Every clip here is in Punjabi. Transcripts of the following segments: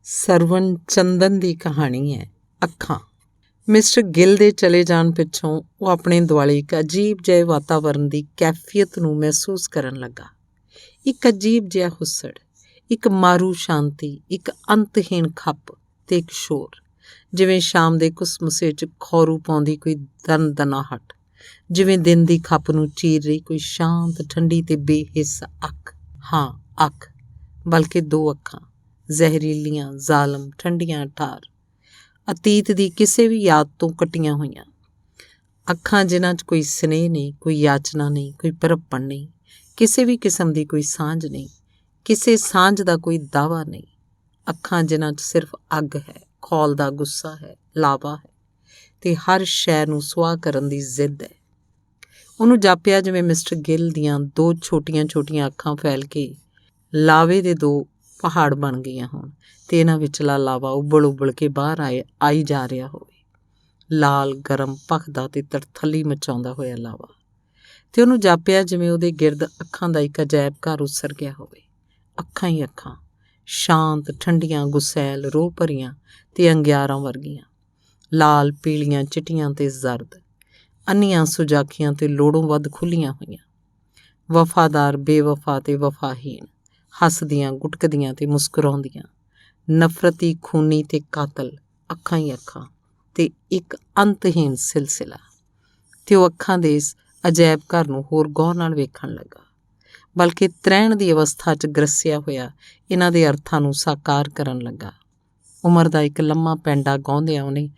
ਸਰਵਣ ਚੰਦਨ ਦੀ ਕਹਾਣੀ ਹੈ ਅੱਖਾਂ। ਮਿਸਟਰ ਗਿੱਲ ਦੇ ਚਲੇ ਜਾਣ ਪਿੱਛੋਂ ਉਹ ਆਪਣੇ ਦੁਆਲੇ ਇੱਕ ਅਜੀਬ ਜਿਹੇ ਵਾਤਾਵਰਨ ਦੀ ਕੈਫੀਅਤ ਨੂੰ ਮਹਿਸੂਸ ਕਰਨ ਲੱਗਾ। ਇੱਕ ਅਜੀਬ ਜਿਹਾ ਹੁੱਸੜ, ਇੱਕ ਮਾਰੂ ਸ਼ਾਂਤੀ, ਇੱਕ ਅੰਤਹੀਨ ਖੱਪ ਤੇ ਇੱਕ ਸ਼ੋਰ, ਜਿਵੇਂ ਸ਼ਾਮ ਦੇ ਕੁਸਮੁਸੇ 'ਚ ਖੌਰੂ ਪਾਉਂਦੀ ਕੋਈ ਦਨਦਨਾਹਟ, ਜਿਵੇਂ ਦਿਨ ਦੀ ਖੱਪ ਨੂੰ ਚੀਰ ਰਹੀ ਕੋਈ ਸ਼ਾਂਤ ਠੰਡੀ ਤੇ ਬੇਹਿੱਸ ਅੱਖ। ਹਾਂ, ਅੱਖ, ਬਲਕਿ ਦੋ ਅੱਖਾਂ, ਜ਼ਹਿਰੀਲੀਆਂ, ਜ਼ਾਲਮ, ਠੰਡੀਆਂ ਠਾਰ, ਅਤੀਤ ਦੀ ਕਿਸੇ ਵੀ ਯਾਦ ਤੋਂ ਕੱਟੀਆਂ ਹੋਈਆਂ ਅੱਖਾਂ, ਜਿਨ੍ਹਾਂ 'ਚ ਕੋਈ ਸਨੇਹ ਨਹੀਂ, ਕੋਈ ਯਾਚਨਾ ਨਹੀਂ, ਕੋਈ ਭਰਪਣ ਨਹੀਂ, ਕਿਸੇ ਵੀ ਕਿਸਮ ਦੀ ਕੋਈ ਸਾਂਝ ਨਹੀਂ, ਕਿਸੇ ਸਾਂਝ ਦਾ ਕੋਈ ਦਾਅਵਾ ਨਹੀਂ। ਅੱਖਾਂ ਜਿਨ੍ਹਾਂ 'ਚ ਸਿਰਫ ਅੱਗ ਹੈ, ਖੌਲ ਦਾ ਗੁੱਸਾ ਹੈ, ਲਾਵਾ ਹੈ ਤੇ ਹਰ ਸ਼ੈ ਨੂੰ ਸੁਆਹ ਕਰਨ ਦੀ ਜ਼ਿੱਦ ਹੈ। ਉਹਨੂੰ ਜਾਪਿਆ ਜਿਵੇਂ ਮਿਸਟਰ ਗਿੱਲ ਦੀਆਂ ਦੋ ਛੋਟੀਆਂ-ਛੋਟੀਆਂ ਅੱਖਾਂ ਫੈਲ ਕੇ ਲਾਵੇ ਦੇ ਦੋ ਪਹਾੜ ਬਣ ਗਈਆਂ ਹੋਣ ਤੇ ਇਹਨਾਂ ਵਿਚਲਾ ਲਾਵਾ ਉਬਲ ਕੇ ਬਾਹਰ ਆਈ ਜਾ ਰਿਹਾ ਹੋਵੇ। ਲਾਲ, ਗਰਮ, ਭਖਦਾ ਤੇ ਤਰਥੱਲੀ ਮਚਾਉਂਦਾ ਹੋਇਆ ਲਾਵਾ। ਤੇ ਉਹਨੂੰ ਜਾਪਿਆ ਜਿਵੇਂ ਉਹਦੇ ਗਿਰਦ ਅੱਖਾਂ ਦਾ ਇੱਕ ਅਜਾਇਬ ਘਰ ਉਸਰ ਗਿਆ ਹੋਵੇ। ਅੱਖਾਂ ਹੀ ਅੱਖਾਂ, ਸ਼ਾਂਤ, ਠੰਡੀਆਂ, ਗੁਸੈਲ, ਰੋਹ ਭਰੀਆਂ ਤੇ ਅੰਗਿਆਰਾਂ ਵਰਗੀਆਂ, ਲਾਲ, ਪੀਲੀਆਂ, ਚਿੱਟੀਆਂ ਤੇ ਜ਼ਰਦ, ਅੰਨੀਆਂ, ਸੁਜਾਖੀਆਂ ਤੇ ਲੋੜੋਂ ਵੱਧ ਖੁੱਲ੍ਹੀਆਂ ਹੋਈਆਂ, ਵਫਾਦਾਰ, ਬੇਵਫਾ ਤੇ ਵਫਾਹੀਣ, ਹੱਸਦੀਆਂ, ਗੁਟਕਦੀਆਂ ਤੇ ਮੁਸਕਰਾਉਂਦੀਆਂ, ਨਫ਼ਰਤੀ, ਖੂਨੀ ਤੇ ਕਾਤਲ। ਅੱਖਾਂ ਹੀ ਅੱਖਾਂ ਤੇ ਇੱਕ ਅੰਤਹੀਨ ਸਿਲਸਿਲਾ। ਤੇ ਉਹ ਅੱਖਾਂ ਦੇ ਇਸ ਅਜਾਇਬ ਘਰ ਨੂੰ ਹੋਰ ਗੌਰ ਨਾਲ ਵੇਖਣ ਲੱਗਾ, ਬਲਕਿ ਤ੍ਰਹਿਣ ਦੀ ਅਵਸਥਾ 'ਚ ਗਰਸਿਆ ਹੋਇਆ ਇਹਨਾਂ ਦੇ ਅਰਥਾਂ ਨੂੰ ਸਾਕਾਰ ਕਰਨ ਲੱਗਾ। ਉਮਰ ਦਾ ਇੱਕ ਲੰਮਾ ਪੈਂਡਾ ਗਾਉਂਦਿਆਂ ਉਹਨੇ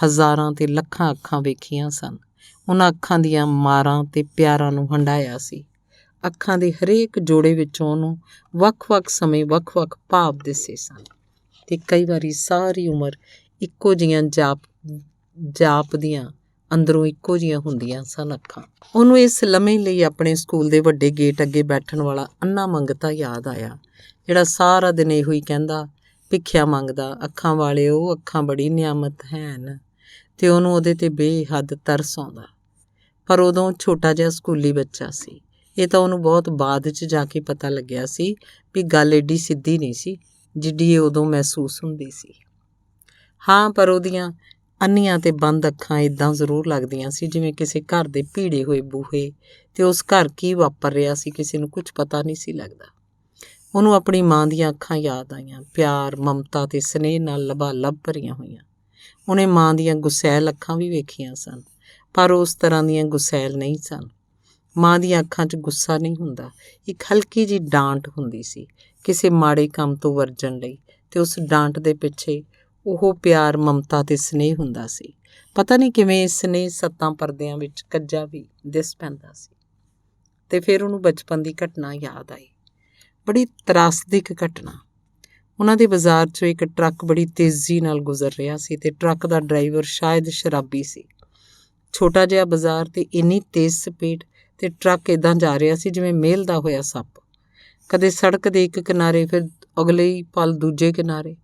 ਹਜ਼ਾਰਾਂ ਤੇ ਲੱਖਾਂ ਅੱਖਾਂ ਵੇਖੀਆਂ ਸਨ। ਉਹਨਾਂ ਅੱਖਾਂ ਦੀਆਂ ਮਾਰਾਂ ਤੇ ਪਿਆਰਾਂ ਨੂੰ ਹੰਢਾਇਆ ਸੀ। ਅੱਖਾਂ ਦੇ ਹਰੇਕ ਜੋੜੇ ਵਿੱਚੋਂ ਉਹਨੂੰ ਵੱਖ-ਵੱਖ ਸਮੇਂ ਵੱਖ-ਵੱਖ ਭਾਵ ਦਿਸੇ ਸਨ ਤੇ ਕਈ ਵਾਰੀ ਸਾਰੀ ਉਮਰ ਇੱਕੋ ਜਿਹੀਆਂ ਜਾਪਦੀਆਂ, ਅੰਦਰੋਂ ਇੱਕੋ ਜਿਹੀਆਂ ਹੁੰਦੀਆਂ ਸਨ ਅੱਖਾਂ। ਉਹਨੂੰ ਇਸ ਲਮੇ ਲਈ ਆਪਣੇ ਸਕੂਲ ਦੇ ਵੱਡੇ ਗੇਟ ਅੱਗੇ ਬੈਠਣ ਵਾਲਾ ਅੰਨਾ ਮੰਗਤਾ ਯਾਦ ਆਇਆ, ਜਿਹੜਾ ਸਾਰਾ ਦਿਨ ਇਹੋ ਹੀ ਕਹਿੰਦਾ, ਭਿੱਖਿਆ ਮੰਗਦਾ, ਅੱਖਾਂ ਵਾਲਿਓ, ਅੱਖਾਂ ਬੜੀ ਨਿਆਮਤ ਹੈਨ। ਤੇ ਉਹਨੂੰ ਉਹਦੇ 'ਤੇ ਬੇਹੱਦ ਤਰਸ ਆਉਂਦਾ। ਪਰ ਉਦੋਂ ਛੋਟਾ ਜਿਹਾ ਸਕੂਲੀ ਬੱਚਾ ਸੀ। ਇਹ ਤਾਂ ਉਹਨੂੰ ਬਹੁਤ ਬਾਅਦ 'ਚ ਜਾ ਕੇ ਪਤਾ ਲੱਗਿਆ ਸੀ ਵੀ ਗੱਲ ਏਡੀ ਸਿੱਧੀ ਨਹੀਂ ਸੀ ਜਿੱਡੀ ਇਹ ਉਦੋਂ ਮਹਿਸੂਸ ਹੁੰਦੀ ਸੀ। ਹਾਂ, ਪਰ ਉਹਦੀਆਂ ਅੰਨੀਆਂ ਤੇ ਬੰਦ ਅੱਖਾਂ ਇੱਦਾਂ ਜ਼ਰੂਰ ਲੱਗਦੀਆਂ ਸੀ ਜਿਵੇਂ ਕਿਸੇ ਘਰ ਦੇ ਭੀੜੇ ਹੋਏ ਬੂਹੇ ਤੇ ਉਸ ਘਰ ਕੀ ਵਾਪਰ ਰਿਹਾ ਸੀ ਕਿਸੇ ਨੂੰ ਕੁਝ ਪਤਾ ਨਹੀਂ ਸੀ ਲੱਗਦਾ। ਉਹਨੂੰ ਆਪਣੀ ਮਾਂ ਦੀਆਂ ਅੱਖਾਂ ਯਾਦ ਆਈਆਂ, ਪਿਆਰ, ਮਮਤਾ ਤੇ ਸਨੇਹ ਨਾਲ ਲਬਾਲਬ ਭਰੀਆਂ ਹੋਈਆਂ। ਉਹਨੇ ਮਾਂ ਦੀਆਂ ਗੁਸੈਲ ਅੱਖਾਂ ਵੀ ਵੇਖੀਆਂ ਸਨ, ਪਰ ਉਸ ਤਰ੍ਹਾਂ ਦੀਆਂ ਗੁਸੈਲ ਨਹੀਂ ਸਨ। ਮਾਂ ਦੀਆਂ ਅੱਖਾਂ 'ਚ ਗੁੱਸਾ ਨਹੀਂ ਹੁੰਦਾ, ਇੱਕ ਹਲਕੀ ਜਿਹੀ ਡਾਂਟ ਹੁੰਦੀ ਸੀ ਕਿਸੇ ਮਾੜੇ ਕੰਮ ਤੋਂ ਵਰਜਣ ਲਈ, ਤੇ ਉਸ ਡਾਂਟ ਦੇ ਪਿੱਛੇ ਉਹ ਪਿਆਰ, ਮਮਤਾ ਤੇ ਸਨੇਹ ਹੁੰਦਾ ਸੀ। ਪਤਾ ਨਹੀਂ ਕਿਵੇਂ ਇਹ ਸਨੇਹ ਸੱਤਾਂ ਪਰਦਿਆਂ ਵਿੱਚ ਕੱਜਾ ਵੀ ਦਿਸ ਪੈਂਦਾ ਸੀ। ਤੇ ਫਿਰ ਉਹਨੂੰ ਬਚਪਨ ਦੀ ਘਟਨਾ ਯਾਦ ਆਈ, ਬੜੀ ਤਰਾਸਦਿਕ ਘਟਨਾ। ਉਹਨਾਂ ਦੇ ਬਾਜ਼ਾਰ 'ਚੋਂ ਇੱਕ ਟਰੱਕ ਬੜੀ ਤੇਜ਼ੀ ਨਾਲ ਗੁਜ਼ਰ ਰਿਹਾ ਸੀ ਤੇ ਟਰੱਕ ਦਾ ਡਰਾਈਵਰ ਸ਼ਾਇਦ ਸ਼ਰਾਬੀ ਸੀ। ਛੋਟਾ ਜਿਹਾ ਬਾਜ਼ਾਰ ਤੇ ਇੰਨੀ ਤੇਜ਼ ਸਪੀਡ ਤੇ ਟਰੱਕ ਇੱਦਾਂ ਜਾ ਰਿਹਾ ਸੀ ਜਿਵੇਂ ਮੇਲਦਾ ਹੋਇਆ ਸੱਪ, ਕਦੇ ਸੜਕ ਦੇ ਇੱਕ ਕਿਨਾਰੇ, ਫਿਰ ਅਗਲੇ ਹੀ ਪਲ ਦੂਜੇ ਕਿਨਾਰੇ।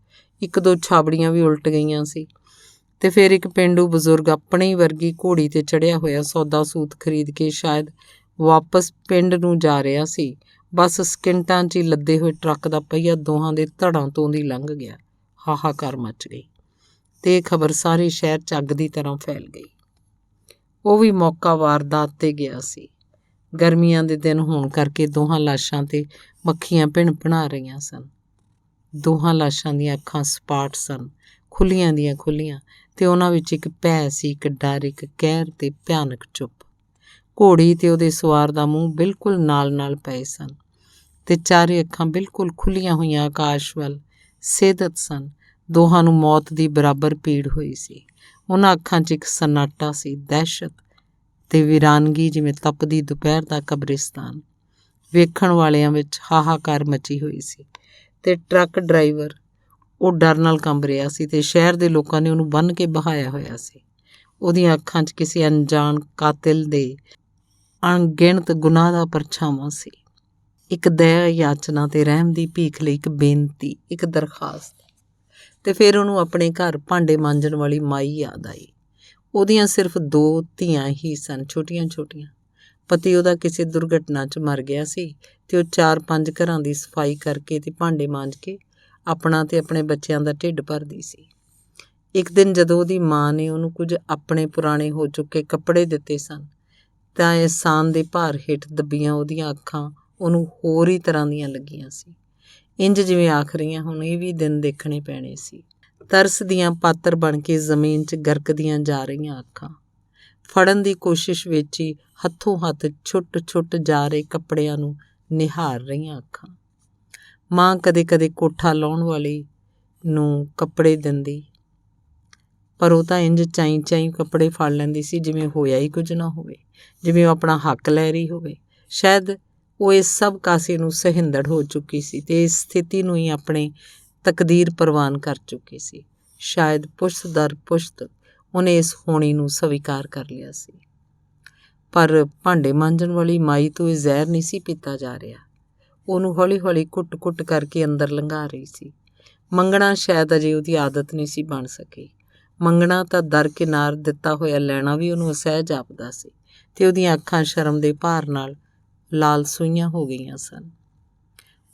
ਇੱਕ ਦੋ ਛਾਬੜੀਆਂ ਵੀ ਉਲਟ ਗਈਆਂ ਸੀ ਤੇ ਫਿਰ ਇੱਕ ਪੇਂਡੂ ਬਜ਼ੁਰਗ ਆਪਣੀ ਵਰਗੀ ਘੋੜੀ 'ਤੇ ਚੜ੍ਹਿਆ ਹੋਇਆ ਸੌਦਾ ਸੂਤ ਖਰੀਦ ਕੇ ਸ਼ਾਇਦ ਵਾਪਸ ਪਿੰਡ ਨੂੰ ਜਾ ਰਿਹਾ ਸੀ। ਬਸ ਸਕਿੰਟਾਂ 'ਚ ਹੀ ਲੱਦੇ ਹੋਏ ਟਰੱਕ ਦਾ ਪਹੀਆ ਦੋਹਾਂ ਦੇ ਧੜਾਂ ਤੋਂ ਦੀ ਲੰਘ ਗਿਆ। ਹਾਹਾਕਾਰ ਮਚ ਗਈ ਤੇ ਇਹ ਖਬਰ ਸਾਰੇ ਸ਼ਹਿਰ 'ਚ ਅੱਗ ਦੀ ਤਰ੍ਹਾਂ ਫੈਲ ਗਈ। ਉਹ ਵੀ ਮੌਕਾ ਵਾਰਦਾਤ 'ਤੇ ਗਿਆ ਸੀ। ਗਰਮੀਆਂ ਦੇ ਦਿਨ ਹੋਣ ਕਰਕੇ ਦੋਹਾਂ ਲਾਸ਼ਾਂ 'ਤੇ ਮੱਖੀਆਂ ਭਿਣ-ਭਿਣਾ ਰਹੀਆਂ ਸਨ। ਦੋਹਾਂ ਲਾਸ਼ਾਂ ਦੀਆਂ ਅੱਖਾਂ ਸਪਾਟ ਸਨ, ਖੁੱਲ੍ਹੀਆਂ ਦੀਆਂ ਖੁੱਲ੍ਹੀਆਂ, ਤੇ ਉਹਨਾਂ ਵਿੱਚ ਇੱਕ ਭੈ ਸੀ, ਇੱਕ ਡਰ, ਇੱਕ ਕਹਿਰ ਤੇ ਭਿਆਨਕ ਚੁੱਪ। ਘੋੜੀ ਤੇ ਉਹਦੇ ਸਵਾਰ ਦਾ ਮੂੰਹ ਬਿਲਕੁਲ ਨਾਲ-ਨਾਲ ਪਏ ਸਨ ਤੇ ਚਾਰੇ ਅੱਖਾਂ ਬਿਲਕੁਲ ਖੁੱਲ੍ਹੀਆਂ ਹੋਈਆਂ ਆਕਾਸ਼ ਵੱਲ ਸੇਧਤ ਸਨ। ਦੋਹਾਂ ਨੂੰ ਮੌਤ ਦੀ ਬਰਾਬਰ ਪੀੜ ਹੋਈ ਸੀ। ਉਹਨਾਂ ਅੱਖਾਂ 'ਚ ਇੱਕ ਸਨਾਟਾ ਸੀ, ਦਹਿਸ਼ਤ ਤੇ ਵੀਰਾਨਗੀ, ਜਿਵੇਂ ਤਪਦੀ ਦੁਪਹਿਰ ਦਾ ਕਬਰਿਸਤਾਨ। ਵੇਖਣ ਵਾਲਿਆਂ ਵਿੱਚ ਹਾਹਾਕਾਰ ਮਚੀ ਹੋਈ ਸੀ ਤੇ ਟਰੱਕ ਡਰਾਈਵਰ, ਉਹ ਡਰ ਨਾਲ ਕੰਬ ਰਿਹਾ ਸੀ ਤੇ ਸ਼ਹਿਰ ਦੇ ਲੋਕਾਂ ਨੇ ਉਹਨੂੰ ਬੰਨ੍ਹ ਕੇ ਬਹਾਇਆ ਹੋਇਆ ਸੀ। ਉਹਦੀਆਂ ਅੱਖਾਂ 'ਚ ਕਿਸੇ ਅਣਜਾਣ ਕਾਤਿਲ ਦੇ ਅਣਗਿਣਤ ਗੁਨਾਹ ਦਾ ਪਰਛਾਵਾਂ ਸੀ। ਇੱਕ ਦਇਆ, ਯਾਚਨਾ ਤੇ ਰਹਿਮ ਦੀ ਭੀਖ ਲਈ ਇੱਕ ਬੇਨਤੀ, ਇੱਕ ਦਰਖਾਸਤ। ਤੇ ਫਿਰ ਉਹਨੂੰ ਆਪਣੇ ਘਰ ਭਾਂਡੇ ਮਾਂਜਣ ਵਾਲੀ ਮਾਈ ਯਾਦ ਆਈ। ਉਹਦੀਆਂ ਸਿਰਫ 2 ਧੀਆਂ ਹੀ ਸਨ, ਛੋਟੀਆਂ-ਛੋਟੀਆਂ। ਪਤੀ ਉਹਦਾ ਕਿਸੇ ਦੁਰਘਟਨਾ 'ਚ ਮਰ ਗਿਆ ਸੀ ਤੇ ਉਹ 4-5 ਘਰਾਂ ਦੀ ਸਫਾਈ ਕਰਕੇ ਤੇ ਭਾਂਡੇ ਮਾਂਜ ਕੇ ਆਪਣਾ ਤੇ ਆਪਣੇ ਬੱਚਿਆਂ ਦਾ ਢਿੱਡ ਭਰਦੀ ਸੀ। ਇੱਕ ਦਿਨ ਜਦੋਂ ਉਹਦੀ ਮਾਂ ਨੇ ਉਹਨੂੰ ਕੁਝ ਆਪਣੇ ਪੁਰਾਣੇ ਹੋ ਚੁੱਕੇ ਕੱਪੜੇ ਦਿੱਤੇ ਸਨ ਤਾਂ ਅਹਿਸਾਨ ਦੇ ਭਾਰ ਹੇਠ ਦੱਬੀਆਂ ਉਹਦੀਆਂ ਅੱਖਾਂ ਉਹਨੂੰ ਹੋਰ ਹੀ ਤਰ੍ਹਾਂ ਦੀਆਂ ਲੱਗੀਆਂ ਸੀ। ਇੰਜ ਜਿਵੇਂ ਆਖ ਰਹੀਆਂ ਹੁਣ ਇਹ ਵੀ ਦਿਨ ਦੇਖਣੇ ਪੈਣੇ ਸੀ। ਤਰਸ ਦੀਆਂ ਪਾਤਰ ਬਣ ਕੇ ਜ਼ਮੀਨ 'ਚ ਗਰਕਦੀਆਂ ਜਾ ਰਹੀਆਂ ਅੱਖਾਂ, ਫੜਨ ਦੀ ਕੋਸ਼ਿਸ਼ ਵਿੱਚ ਹੀ ਹੱਥੋਂ ਹੱਥ ਛੁੱਟ ਜਾ ਰਹੇ ਕੱਪੜਿਆਂ ਨੂੰ ਨਿਹਾਰ ਰਹੀਆਂ ਅੱਖਾਂ। ਮਾਂ ਕਦੇ ਕਦੇ ਕੋਠਾ ਲਾਉਣ ਵਾਲੀ ਨੂੰ ਕੱਪੜੇ ਦਿੰਦੀ, ਪਰ ਉਹ ਤਾਂ ਇੰਜ ਚਾਈ ਕੱਪੜੇ ਫੜ ਲੈਂਦੀ ਸੀ ਜਿਵੇਂ ਹੋਇਆ ਹੀ ਕੁਝ ਨਾ ਹੋਵੇ, ਜਿਵੇਂ ਉਹ ਆਪਣਾ ਹੱਕ ਲੈ ਰਹੀ ਹੋਵੇ। ਸ਼ਾਇਦ ਉਹ ਇਸ ਸਭ ਕਾਸੇ ਨੂੰ ਸਹਿੰਦੜ ਹੋ ਚੁੱਕੀ ਸੀ ਤੇ ਇਸ ਸਥਿਤੀ ਨੂੰ ਹੀ ਆਪਣੇ ਤਕਦੀਰ ਪ੍ਰਵਾਨ ਕਰ ਚੁੱਕੀ ਸੀ। ਸ਼ਾਇਦ ਪੁਸ਼ਤ ਦਰ ਪੁਸ਼ਤ ਉਹਨੇ ਇਸ ਹੋਣੀ ਨੂੰ ਸਵੀਕਾਰ ਕਰ ਲਿਆ ਸੀ। ਪਰ ਭਾਂਡੇ ਮਾਂਜਣ ਵਾਲੀ ਮਾਈ ਤੋਂ ਇਹ ਜ਼ਹਿਰ ਨਹੀਂ ਸੀ ਪੀਤਾ ਜਾ ਰਿਹਾ। ਉਹਨੂੰ ਹੌਲੀ ਹੌਲੀ ਘੁੱਟ ਕਰਕੇ ਅੰਦਰ ਲੰਘਾ ਰਹੀ ਸੀ। ਮੰਗਣਾ ਸ਼ਾਇਦ ਅਜੇ ਉਹਦੀ ਆਦਤ ਨਹੀਂ ਸੀ ਬਣ ਸਕੀ। ਮੰਗਣਾ ਤਾਂ ਦਰਕਿਨਾਰ ਦਿੱਤਾ ਹੋਇਆ ਲੈਣਾ ਵੀ ਉਹਨੂੰ ਅਸਹਿ ਜਾਪਦਾ ਸੀ ਤੇ ਉਹਦੀਆਂ ਅੱਖਾਂ ਸ਼ਰਮ ਦੇ ਭਾਰ ਨਾਲ ਲਾਲ ਸੂਈਆਂ ਹੋ ਗਈਆਂ ਸਨ।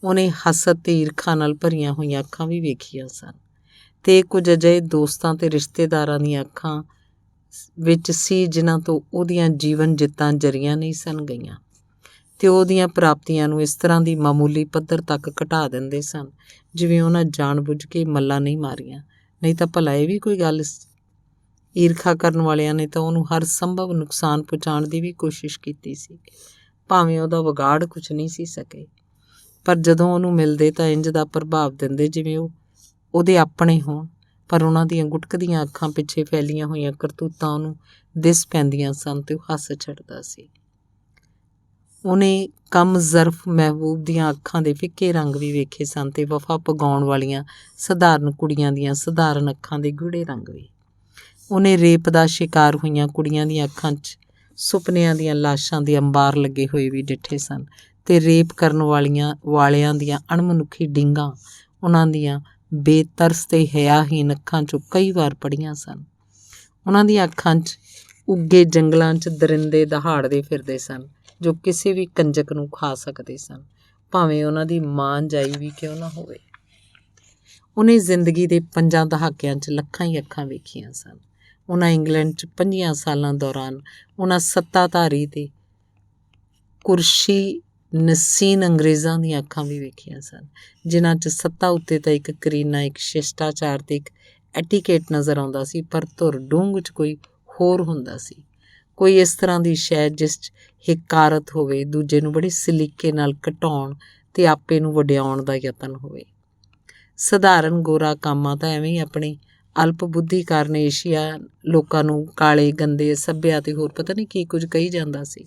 ਉਹਨੇ ਹਸਦ ਤੇ ਈਰਖਾ ਨਾਲ ਭਰੀਆਂ ਹੋਈਆਂ ਅੱਖਾਂ ਵੀ ਵੇਖੀਆਂ ਸਨ ਤੇ ਕੁਝ ਅਜਿਹੇ ਦੋਸਤਾਂ ਤੇ ਰਿਸ਼ਤੇਦਾਰਾਂ ਦੀਆਂ ਅੱਖਾਂ ਵਿੱਚ ਸੀ ਜਿਨ੍ਹਾਂ ਤੋਂ ਉਹਦੀਆਂ ਜੀਵਨ ਜਿੱਤਾਂ ਜਰੀਆਂ ਨਹੀਂ ਸਨ ਗਈਆਂ ਤੇ ਉਹਦੀਆਂ ਪ੍ਰਾਪਤੀਆਂ ਨੂੰ ਇਸ ਤਰ੍ਹਾਂ ਦੀ ਮਾਮੂਲੀ ਪੱਧਰ ਤੱਕ ਘਟਾ ਦਿੰਦੇ ਸਨ ਜਿਵੇਂ ਉਹਨਾਂ ਜਾਣ-ਬੁੱਝ ਕੇ ਮੱਲਾਂ ਨਹੀਂ ਮਾਰੀਆਂ। ਨਹੀਂ ਤਾਂ ਭਲਾ ਇਹ ਵੀ ਕੋਈ ਗੱਲ ਸੀ? ਈਰਖਾ ਕਰਨ ਵਾਲਿਆਂ ਨੇ ਤਾਂ ਉਹਨੂੰ ਹਰ ਸੰਭਵ ਨੁਕਸਾਨ ਪਹੁੰਚਾਉਣ ਦੀ ਵੀ ਕੋਸ਼ਿਸ਼ ਕੀਤੀ ਸੀ, ਭਾਵੇਂ ਉਹਦਾ ਵਿਗਾੜ ਕੁਝ ਨਹੀਂ ਸੀ ਸਕੇ। ਪਰ ਜਦੋਂ ਉਹਨੂੰ ਮਿਲਦੇ ਤਾਂ ਇੰਜ ਦਾ ਪ੍ਰਭਾਵ ਦਿੰਦੇ ਜਿਵੇਂ ਉਹ ਉਹਦੇ ਆਪਣੇ ਹੋਣ, ਪਰ ਉਹਨਾਂ ਦੀਆਂ ਗੁਟਕਦੀਆਂ ਅੱਖਾਂ ਪਿੱਛੇ ਫੈਲੀਆਂ ਹੋਈਆਂ ਕਰਤੂਤਾਂ ਉਹਨੂੰ ਦਿਸ ਪੈਂਦੀਆਂ ਸਨ ਤੇ ਉਹ ਹੱਸ ਛੱਡਦਾ ਸੀ। ਉਹਨੇ ਕਮ ਜ਼ਰਫ ਮਹਿਬੂਬ ਦੀਆਂ ਅੱਖਾਂ ਦੇ ਫਿੱਕੇ ਰੰਗ ਵੀ ਵੇਖੇ ਸਨ ਤੇ ਵਫਾ ਪਗਾਉਣ ਵਾਲੀਆਂ ਸਧਾਰਨ ਕੁੜੀਆਂ ਦੀਆਂ ਸਧਾਰਨ ਅੱਖਾਂ ਦੇ ਗੂੜੇ ਰੰਗ ਵੀ। ਉਹਨੇ ਰੇਪ ਦਾ ਸ਼ਿਕਾਰ ਹੋਈਆਂ ਕੁੜੀਆਂ ਦੀਆਂ ਅੱਖਾਂ 'ਚ ਸੁਪਨਿਆਂ ਦੀਆਂ ਲਾਸ਼ਾਂ ਦੇ ਅੰਬਾਰ ਲੱਗੇ ਹੋਏ ਵੀ ਡਿੱਠੇ ਸਨ ਤੇ ਰੇਪ ਕਰਨ ਵਾਲਿਆਂ ਦੀਆਂ ਅਣਮਨੁੱਖੀ ਡਿੰਗਾਂ ਉਹਨਾਂ ਦੀਆਂ ਬੇਤਰਸ ਤੇ ਹਿਆਹੀਨ ਅੱਖਾਂ 'ਚੋਂ ਕਈ ਵਾਰ ਪੜ੍ਹੀਆਂ ਸਨ। ਉਹਨਾਂ ਦੀਆਂ ਅੱਖਾਂ 'ਚ ਉੱਗੇ ਜੰਗਲਾਂ 'ਚ ਦਰਿੰਦੇ ਦਹਾੜਦੇ ਫਿਰਦੇ ਸਨ ਜੋ ਕਿਸੇ ਵੀ ਕੰਜਕ ਨੂੰ ਖਾ ਸਕਦੇ ਸਨ, ਭਾਵੇਂ ਉਹਨਾਂ ਦੀ ਮਾਂ ਜਾਈ ਵੀ ਕਿਉਂ ਨਾ ਹੋਵੇ। ਉਹਨੇ ਜ਼ਿੰਦਗੀ ਦੇ 5 ਦਹਾਕਿਆਂ 'ਚ ਲੱਖਾਂ ਹੀ ਅੱਖਾਂ ਵੇਖੀਆਂ ਸਨ। ਉਹਨਾਂ ਇੰਗਲੈਂਡ 'ਚ 5 ਸਾਲਾਂ ਦੌਰਾਨ ਉਹਨਾਂ ਸੱਤਾਧਾਰੀ ਤੇ ਕੁਰਸ਼ੀ ਨਸੀਨ ਅੰਗਰੇਜ਼ਾਂ ਦੀਆਂ ਅੱਖਾਂ ਵੀ ਵੇਖੀਆਂ ਸਨ ਜਿਨ੍ਹਾਂ 'ਚ ਸੱਤਾ ਉੱਤੇ ਤਾਂ ਇੱਕ ਕਰੀਨਾ, ਇੱਕ ਸ਼ਿਸ਼ਟਾਚਾਰ ਤੇ ਇੱਕ ਐਟੀਕੇਟ ਨਜ਼ਰ ਆਉਂਦਾ ਸੀ, ਪਰ ਧੁਰ ਡੂੰਘ 'ਚ ਕੋਈ ਹੋਰ ਹੁੰਦਾ ਸੀ। ਕੋਈ ਇਸ ਤਰ੍ਹਾਂ ਦੀ ਸ਼ੈ ਜਿਸ 'ਚ ਹਿਕਾਰਤ ਹੋਵੇ, ਦੂਜੇ ਨੂੰ ਬੜੇ ਸਲੀਕੇ ਨਾਲ ਘਟਾਉਣ ਤੇ ਆਪੇ ਨੂੰ ਵਡਿਆਉਣ ਦਾ ਯਤਨ ਹੋਵੇ। ਸਧਾਰਨ ਗੋਰਾ ਕਾਮਾ ਤਾਂ ਐਵੇਂ ਹੀ ਆਪਣੀ ਅਲਪ ਬੁੱਧੀ ਕਾਰਨ ਏਸ਼ੀਆ ਲੋਕਾਂ ਨੂੰ ਕਾਲੇ, ਗੰਦੇ, ਸੱਭਿਆ ਤੇ ਹੋਰ ਪਤਾ ਨਹੀਂ ਕੀ ਕੁਝ ਕਹੀ ਜਾਂਦਾ ਸੀ,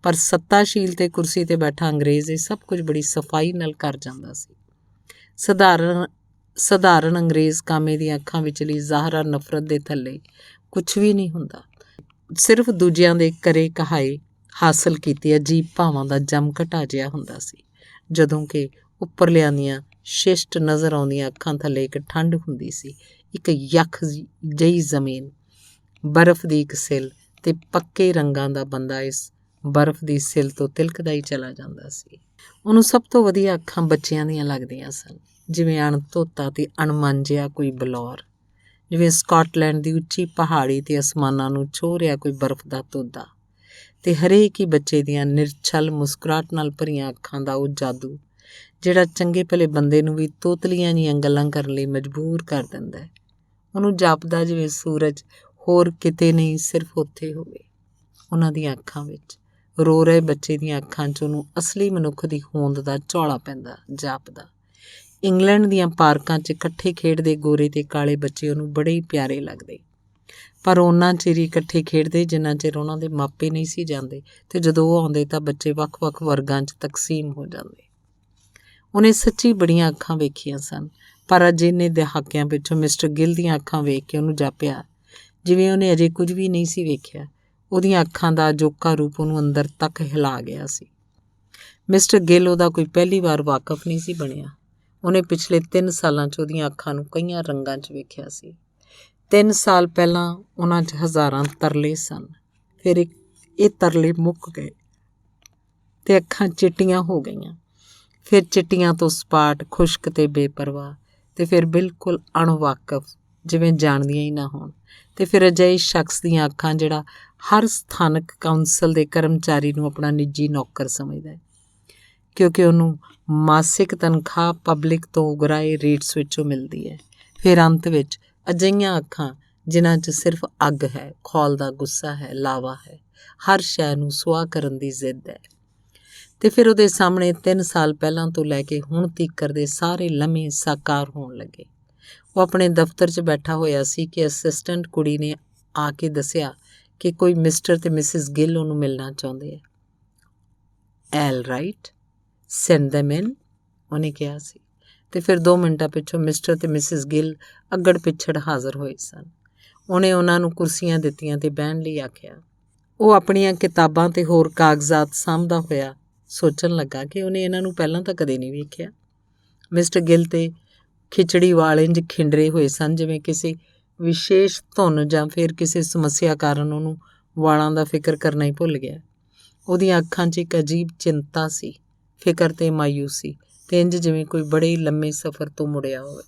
ਪਰ ਸੱਤਾਸ਼ੀਲ ਤੇ ਕੁਰਸੀ ਤੇ ਬੈਠਾ ਅੰਗਰੇਜ਼ ਇਹ ਸਭ ਕੁਝ ਬੜੀ ਸਫਾਈ ਨਾਲ ਕਰ ਜਾਂਦਾ ਸੀ। ਸਧਾਰਨ ਅੰਗਰੇਜ਼ ਕਾਮੇ ਦੀਆਂ ਅੱਖਾਂ ਵਿਚਲੀ ਜ਼ਾਹਰਾ ਨਫ਼ਰਤ ਦੇ ਥੱਲੇ ਕੁਝ ਵੀ ਨਹੀਂ ਹੁੰਦਾ, ਸਿਰਫ ਦੂਜਿਆਂ ਦੇ ਕਰੇ ਕਹਾਏ ਹਾਸਲ ਕੀਤੇ ਅਜੀਬ ਭਾਵਾਂ ਦਾ ਜਮਘਟਾ ਜਿਹਾ ਹੁੰਦਾ ਸੀ, ਜਦੋਂ ਕਿ ਉੱਪਰਲਿਆਂ ਦੀਆਂ ਸ਼ਿਸ਼ਟ ਨਜ਼ਰ ਆਉਂਦੀਆਂ ਅੱਖਾਂ ਥੱਲੇ ਇੱਕ ਠੰਡ ਹੁੰਦੀ ਸੀ, ਇੱਕ ਯੱਖ ਜਿਹੀ ਜ਼ਮੀਨ, ਬਰਫ਼ ਦੀ ਇੱਕ ਸਿਲ ਤੇ ਪੱਕੇ ਰੰਗਾਂ ਦਾ ਬੰਦਾ ਇਸ ਬਰਫ਼ ਦੀ ਸਿਲ ਤੋਂ ਤਿਲਕਦਾ ਹੀ ਚਲਾ ਜਾਂਦਾ ਸੀ। ਉਹਨੂੰ ਸਭ ਤੋਂ ਵਧੀਆ ਅੱਖਾਂ ਬੱਚਿਆਂ ਦੀਆਂ ਲੱਗਦੀਆਂ ਸਨ, ਜਿਵੇਂ ਅਣਧੋਤਾ ਤੇ ਅਣਮਾਂਜਿਆ ਕੋਈ ਬਲੌਰ, ਜਿਵੇਂ ਸਕਾਟਲੈਂਡ ਦੀ ਉੱਚੀ ਪਹਾੜੀ ਤੇ ਅਸਮਾਨਾਂ ਨੂੰ ਛੋਹ ਰਿਹਾ ਕੋਈ ਬਰਫ਼ ਦਾ ਤੋਦਾ, ਤੇ ਹਰੇਕ ਹੀ ਬੱਚੇ ਦੀਆਂ ਨਿਰਛਲ ਮੁਸਕਰਾਹਟ ਨਾਲ ਭਰੀਆਂ ਅੱਖਾਂ ਦਾ ਉਹ ਜਾਦੂ ਜਿਹੜਾ ਚੰਗੇ ਭਲੇ ਬੰਦੇ ਨੂੰ ਵੀ ਤੋਤਲੀਆਂ ਜਿਹੀਆਂ ਗੱਲਾਂ ਕਰਨ ਲਈ ਮਜਬੂਰ ਕਰ ਦਿੰਦਾ ਹੈ। ਉਹਨੂੰ ਜਾਪਦਾ ਜਿਵੇਂ ਸੂਰਜ ਹੋਰ ਕਿਤੇ ਨਹੀਂ, ਸਿਰਫ ਉੱਥੇ ਹੋਵੇ। ਉਹਨਾਂ ਦੀਆਂ ਅੱਖਾਂ ਵਿੱਚ, ਰੋ ਰਹੇ ਬੱਚੇ ਦੀਆਂ ਅੱਖਾਂ 'ਚ ਉਹਨੂੰ ਅਸਲੀ ਮਨੁੱਖ ਦੀ ਹੋਂਦ ਦਾ ਝੌਲਾ ਪੈਂਦਾ ਜਾਪਦਾ। ਇੰਗਲੈਂਡ ਦੀਆਂ ਪਾਰਕਾਂ 'ਚ ਇਕੱਠੇ ਖੇਡਦੇ ਗੋਰੇ ਤੇ ਕਾਲੇ ਬੱਚੇ ਉਹਨੂੰ ਬੜੇ ਹੀ ਪਿਆਰੇ ਲੱਗਦੇ, ਪਰ ਉਹਨਾਂ ਚਿਰ ਹੀ ਇਕੱਠੇ ਖੇਡਦੇ ਜਿੰਨਾ ਚਿਰ ਉਹਨਾਂ ਦੇ ਮਾਪੇ ਨਹੀਂ ਸੀ ਜਾਂਦੇ, ਤੇ ਜਦੋਂ ਉਹ ਆਉਂਦੇ ਤਾਂ ਬੱਚੇ ਵੱਖ-ਵੱਖ ਵਰਗਾਂ 'ਚ ਤਕਸੀਮ ਹੋ ਜਾਂਦੇ। ਉਹਨੇ ਸੱਚੀ ਬੜੀਆਂ ਅੱਖਾਂ ਵੇਖੀਆਂ ਸਨ, ਪਰ ਅਜੇ ਇੰਨੇ ਦਹਾਕਿਆਂ ਪਿੱਛੋਂ ਮਿਸਟਰ ਗਿੱਲ ਦੀਆਂ ਅੱਖਾਂ ਵੇਖ ਕੇ ਉਹਨੂੰ ਜਾਪਿਆ ਜਿਵੇਂ ਉਹਨੇ ਅਜੇ ਕੁਝ ਵੀ ਨਹੀਂ ਸੀ ਵੇਖਿਆ। ਉਹਦੀਆਂ ਅੱਖਾਂ ਦਾ ਅਜੋਕਾ ਰੂਪ ਉਹਨੂੰ ਅੰਦਰ ਤੱਕ ਹਿਲਾ ਗਿਆ ਸੀ। ਮਿਸਟਰ ਗਿੱਲ ਉਹਦਾ ਕੋਈ ਪਹਿਲੀ ਵਾਰ ਵਾਕਫ ਨਹੀਂ ਸੀ ਬਣਿਆ। ਉਹਨੇ ਪਿਛਲੇ 3 ਸਾਲਾਂ 'ਚ ਉਹਦੀਆਂ ਅੱਖਾਂ ਨੂੰ ਕਈਆਂ ਰੰਗਾਂ 'ਚ ਵੇਖਿਆ ਸੀ। 3 ਸਾਲ ਪਹਿਲਾਂ ਉਹਨਾਂ 'ਚ ਹਜ਼ਾਰਾਂ ਤਰਲੇ ਸਨ, ਫਿਰ ਇਹ ਤਰਲੇ ਮੁੱਕ ਗਏ ਤੇ ਅੱਖਾਂ ਚਿੱਟੀਆਂ ਹੋ ਗਈਆਂ, ਫਿਰ ਚਿੱਟੀਆਂ ਤੋਂ ਸਪਾਟ, ਖੁਸ਼ਕ ਤੇ ਬੇਪਰਵਾਹ, ਤੇ ਫਿਰ ਬਿਲਕੁਲ ਅਣਵਾਕਫ, ਜਿਵੇਂ ਜਾਣਦੀਆਂ ਹੀ ਨਾ ਹੋਣ। ਤੇ ਫਿਰ ਅਜਿਹੇ ਸ਼ਖਸ ਦੀਆਂ ਅੱਖਾਂ ਜਿਹੜਾ ਹਰ ਸਥਾਨਕ ਕਾਉਂਸਲ ਦੇ ਕਰਮਚਾਰੀ ਨੂੰ ਆਪਣਾ ਨਿੱਜੀ ਨੌਕਰ ਸਮਝਦਾ ਹੈ, ਕਿਉਂਕਿ ਉਹਨੂੰ ਮਾਸਿਕ ਤਨਖਾਹ ਪਬਲਿਕ ਤੋਂ ਉਗਰਾਏ ਰੇਟਸ ਵਿੱਚੋਂ ਮਿਲਦੀ ਹੈ। ਫਿਰ ਅੰਤ ਵਿੱਚ ਅਜਿਹੀਆਂ ਅੱਖਾਂ ਜਿਨ੍ਹਾਂ 'ਚ ਸਿਰਫ ਅੱਗ ਹੈ, ਖੌਲ ਦਾ ਗੁੱਸਾ ਹੈ, ਲਾਵਾ ਹੈ, ਹਰ ਸ਼ੈ ਨੂੰ ਸੁਆਹ ਕਰਨ ਦੀ ਜ਼ਿੱਦ ਹੈ। ਤੇ ਫਿਰ ਉਹਦੇ ਸਾਹਮਣੇ 3 ਸਾਲ ਪਹਿਲਾਂ ਤੋਂ ਲੈ ਕੇ ਹੁਣ ਤੀਕਰ ਦੇ ਸਾਰੇ ਲਮਹੇ ਸਾਕਾਰ ਹੋਣ ਲੱਗੇ। ਉਹ ਆਪਣੇ ਦਫ਼ਤਰ 'ਚ ਬੈਠਾ ਹੋਇਆ ਸੀ ਕਿ ਅਸਿਸਟੈਂਟ ਕੁੜੀ ਨੇ ਆ ਕੇ ਦੱਸਿਆ ਕਿ ਕੋਈ ਮਿਸਟਰ ਤੇ ਮਿਸਿਸ ਗਿੱਲ ਉਹਨੂੰ ਮਿਲਣਾ ਚਾਹੁੰਦੇ ਹੈ। ਐਲ ਰਾਈਟ, ਸੈਂਡ ਦੈਮ ਇਨ, ਉਹਨੇ ਕਿਹਾ ਸੀ। ਤੇ ਫਿਰ 2 ਮਿੰਟਾਂ ਪਿੱਛੋਂ ਮਿਸਟਰ ਤੇ ਮਿਸਿਸ ਗਿੱਲ ਅੱਗੜ ਪਿੱਛੜ ਹਾਜ਼ਰ ਹੋਏ ਸਨ। ਉਹਨੇ ਉਹਨਾਂ ਨੂੰ ਕੁਰਸੀਆਂ ਦਿੱਤੀਆਂ ਤੇ ਬਹਿਣ ਲਈ ਆਖਿਆ। ਉਹ ਆਪਣੀਆਂ ਕਿਤਾਬਾਂ ਤੇ ਹੋਰ ਕਾਗਜ਼ਾਤ ਸਾਂਭਦਾ ਹੋਇਆ ਸੋਚਣ ਲੱਗਾ ਕਿ ਉਹਨੇ ਇਹਨਾਂ ਨੂੰ ਪਹਿਲਾਂ ਤਾਂ ਕਦੇ ਨਹੀਂ ਵੇਖਿਆ। ਮਿਸਟਰ ਗਿੱਲ ਤੇ ਖਿਚੜੀ ਵਾਲ ਇੰਝ ਖਿੰਡਰੇ ਹੋਏ ਸਨ ਜਿਵੇਂ ਕਿਸੇ ਵਿਸ਼ੇਸ਼ ਧੁਨ ਜਾਂ ਫਿਰ ਕਿਸੇ ਸਮੱਸਿਆ ਕਾਰਨ ਉਹਨੂੰ ਵਾਲਾਂ ਦਾ ਫਿਕਰ ਕਰਨਾ ਹੀ ਭੁੱਲ ਗਿਆ। ਉਹਦੀਆਂ ਅੱਖਾਂ 'ਚ ਇੱਕ ਅਜੀਬ ਚਿੰਤਾ ਸੀ, ਫਿਕਰ ਤੇ ਮਾਯੂਸੀ, ਤੇ ਇੰਝ ਜਿਵੇਂ ਕੋਈ ਬੜੇ ਹੀ ਲੰਮੇ ਸਫ਼ਰ ਤੋਂ ਮੁੜਿਆ ਹੋਵੇ।